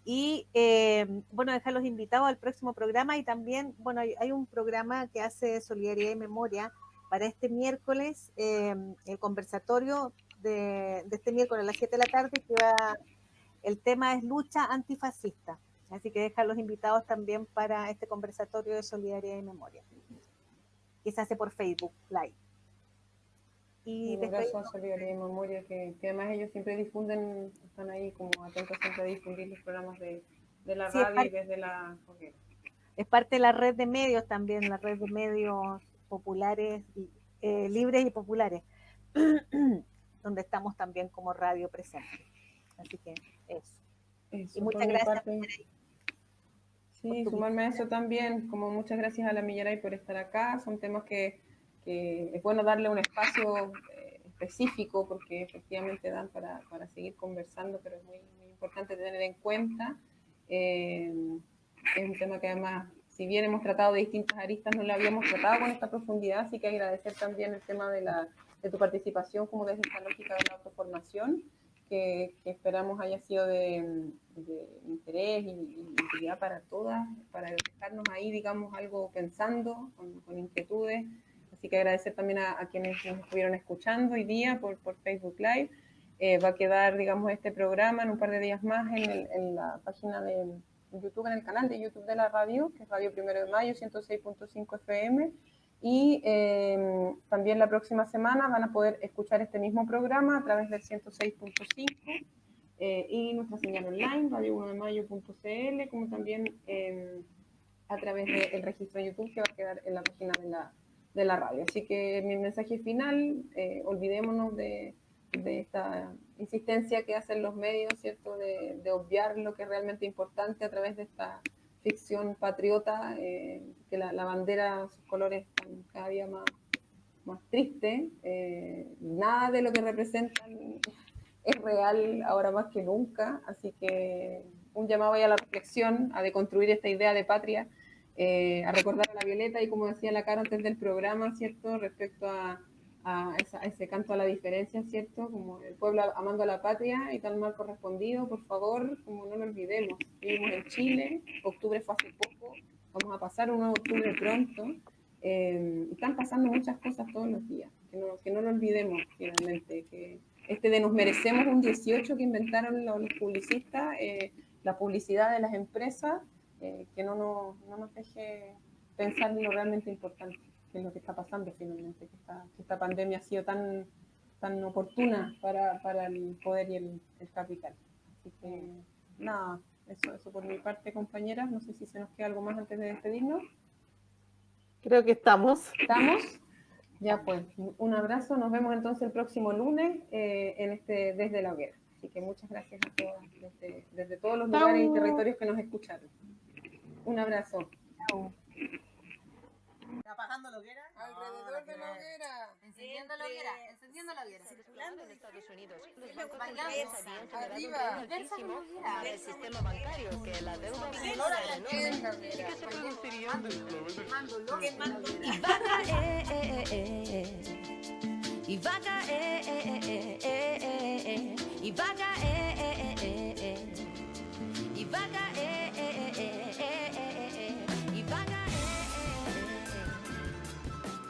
Y dejarlos invitados al próximo programa. Y también, hay un programa que hace Solidaridad y Memoria para este miércoles, el conversatorio de este miércoles a las 7 de la tarde, el tema es lucha antifascista. Así que dejarlos invitados también para este conversatorio de Solidaridad y Memoria, que se hace por Facebook Live. Y Un después, abrazo a Solidaridad y Memoria, que además ellos siempre difunden, están ahí como atentos siempre a difundir los programas de la sí, es radio y desde la hoguera. es parte de la red de medios también, la red de medios populares, libres y populares, donde estamos también como radio presente. Así que eso. Eso, Y por muchas mi gracias. parte. Sí, por tu sumarme a eso también, como muchas gracias a la Millaray por estar acá, son temas que es bueno darle un espacio específico porque efectivamente dan para seguir conversando, pero es muy, muy importante tener en cuenta. Es un tema que además, si bien hemos tratado de distintas aristas, no lo habíamos tratado con esta profundidad, así que agradecer también el tema de tu participación como desde esta lógica de la autoformación, que esperamos haya sido de interés y utilidad para todas, para dejarnos ahí, digamos, algo pensando, con inquietudes. Así que agradecer también a quienes nos estuvieron escuchando hoy día por Facebook Live. Va a quedar, digamos, este programa en un par de días más en la página de YouTube, en el canal de YouTube de la radio, que es Radio Primero de Mayo, 106.5 FM. Y también la próxima semana van a poder escuchar este mismo programa a través del 106.5 y nuestra señal online, radio1demayo.cl, como también a través del registro de YouTube que va a quedar en la página de la radio. Así que mi mensaje final, olvidémonos de esta insistencia que hacen los medios, ¿cierto? De obviar lo que es realmente importante a través de esta ficción patriota, que la bandera, sus colores están cada día más tristes. Nada de lo que representan es real ahora más que nunca, así que un llamado a la reflexión, a deconstruir esta idea de patria, a recordar a la Violeta y como decía la Cara antes del programa, ¿cierto? Respecto a ese canto a la diferencia, ¿cierto? Como el pueblo amando a la patria y tal mal correspondido, por favor, como no lo olvidemos. Vivimos en Chile, octubre fue hace poco, vamos a pasar un nuevo octubre pronto, y están pasando muchas cosas todos los días, que no lo olvidemos finalmente, que de nos merecemos un 18 que inventaron los publicistas, la publicidad de las empresas, que no nos deje pensar en lo realmente importante, que es lo que está pasando finalmente, que esta pandemia ha sido tan oportuna para el poder y el capital. Así que nada, eso por mi parte, compañeras. No sé si se nos queda algo más antes de despedirnos. Creo que estamos. ¿Estamos? Ya pues, un abrazo. Nos vemos entonces el próximo lunes en Desde la Hoguera. Así que muchas gracias a todas desde todos los lugares y territorios que nos escucharon. Un abrazo. Chao. ¿Apagando la hoguera? Alrededor de la hoguera. Encendiendo la hoguera, encendiendo la hoguera. Circulando en Estados Unidos. Los bancos Bailando. centrales habían generado un Arriba. riesgo Diversa altísimo con la hoguera. en el sistema bancario, que la deuda acumulada era enorme. En la ¿Y hoguera. qué se produciría? Mando loco en la hoguera. Y va a caer, y va a caer, y va a caer, y va a caer, y va a caer,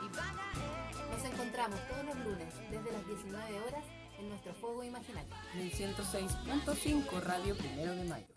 y va a caer. Nos encontramos todos los lunes desde las 19 horas en nuestro fuego imaginario. En el 106.5 Radio Primero de Mayo.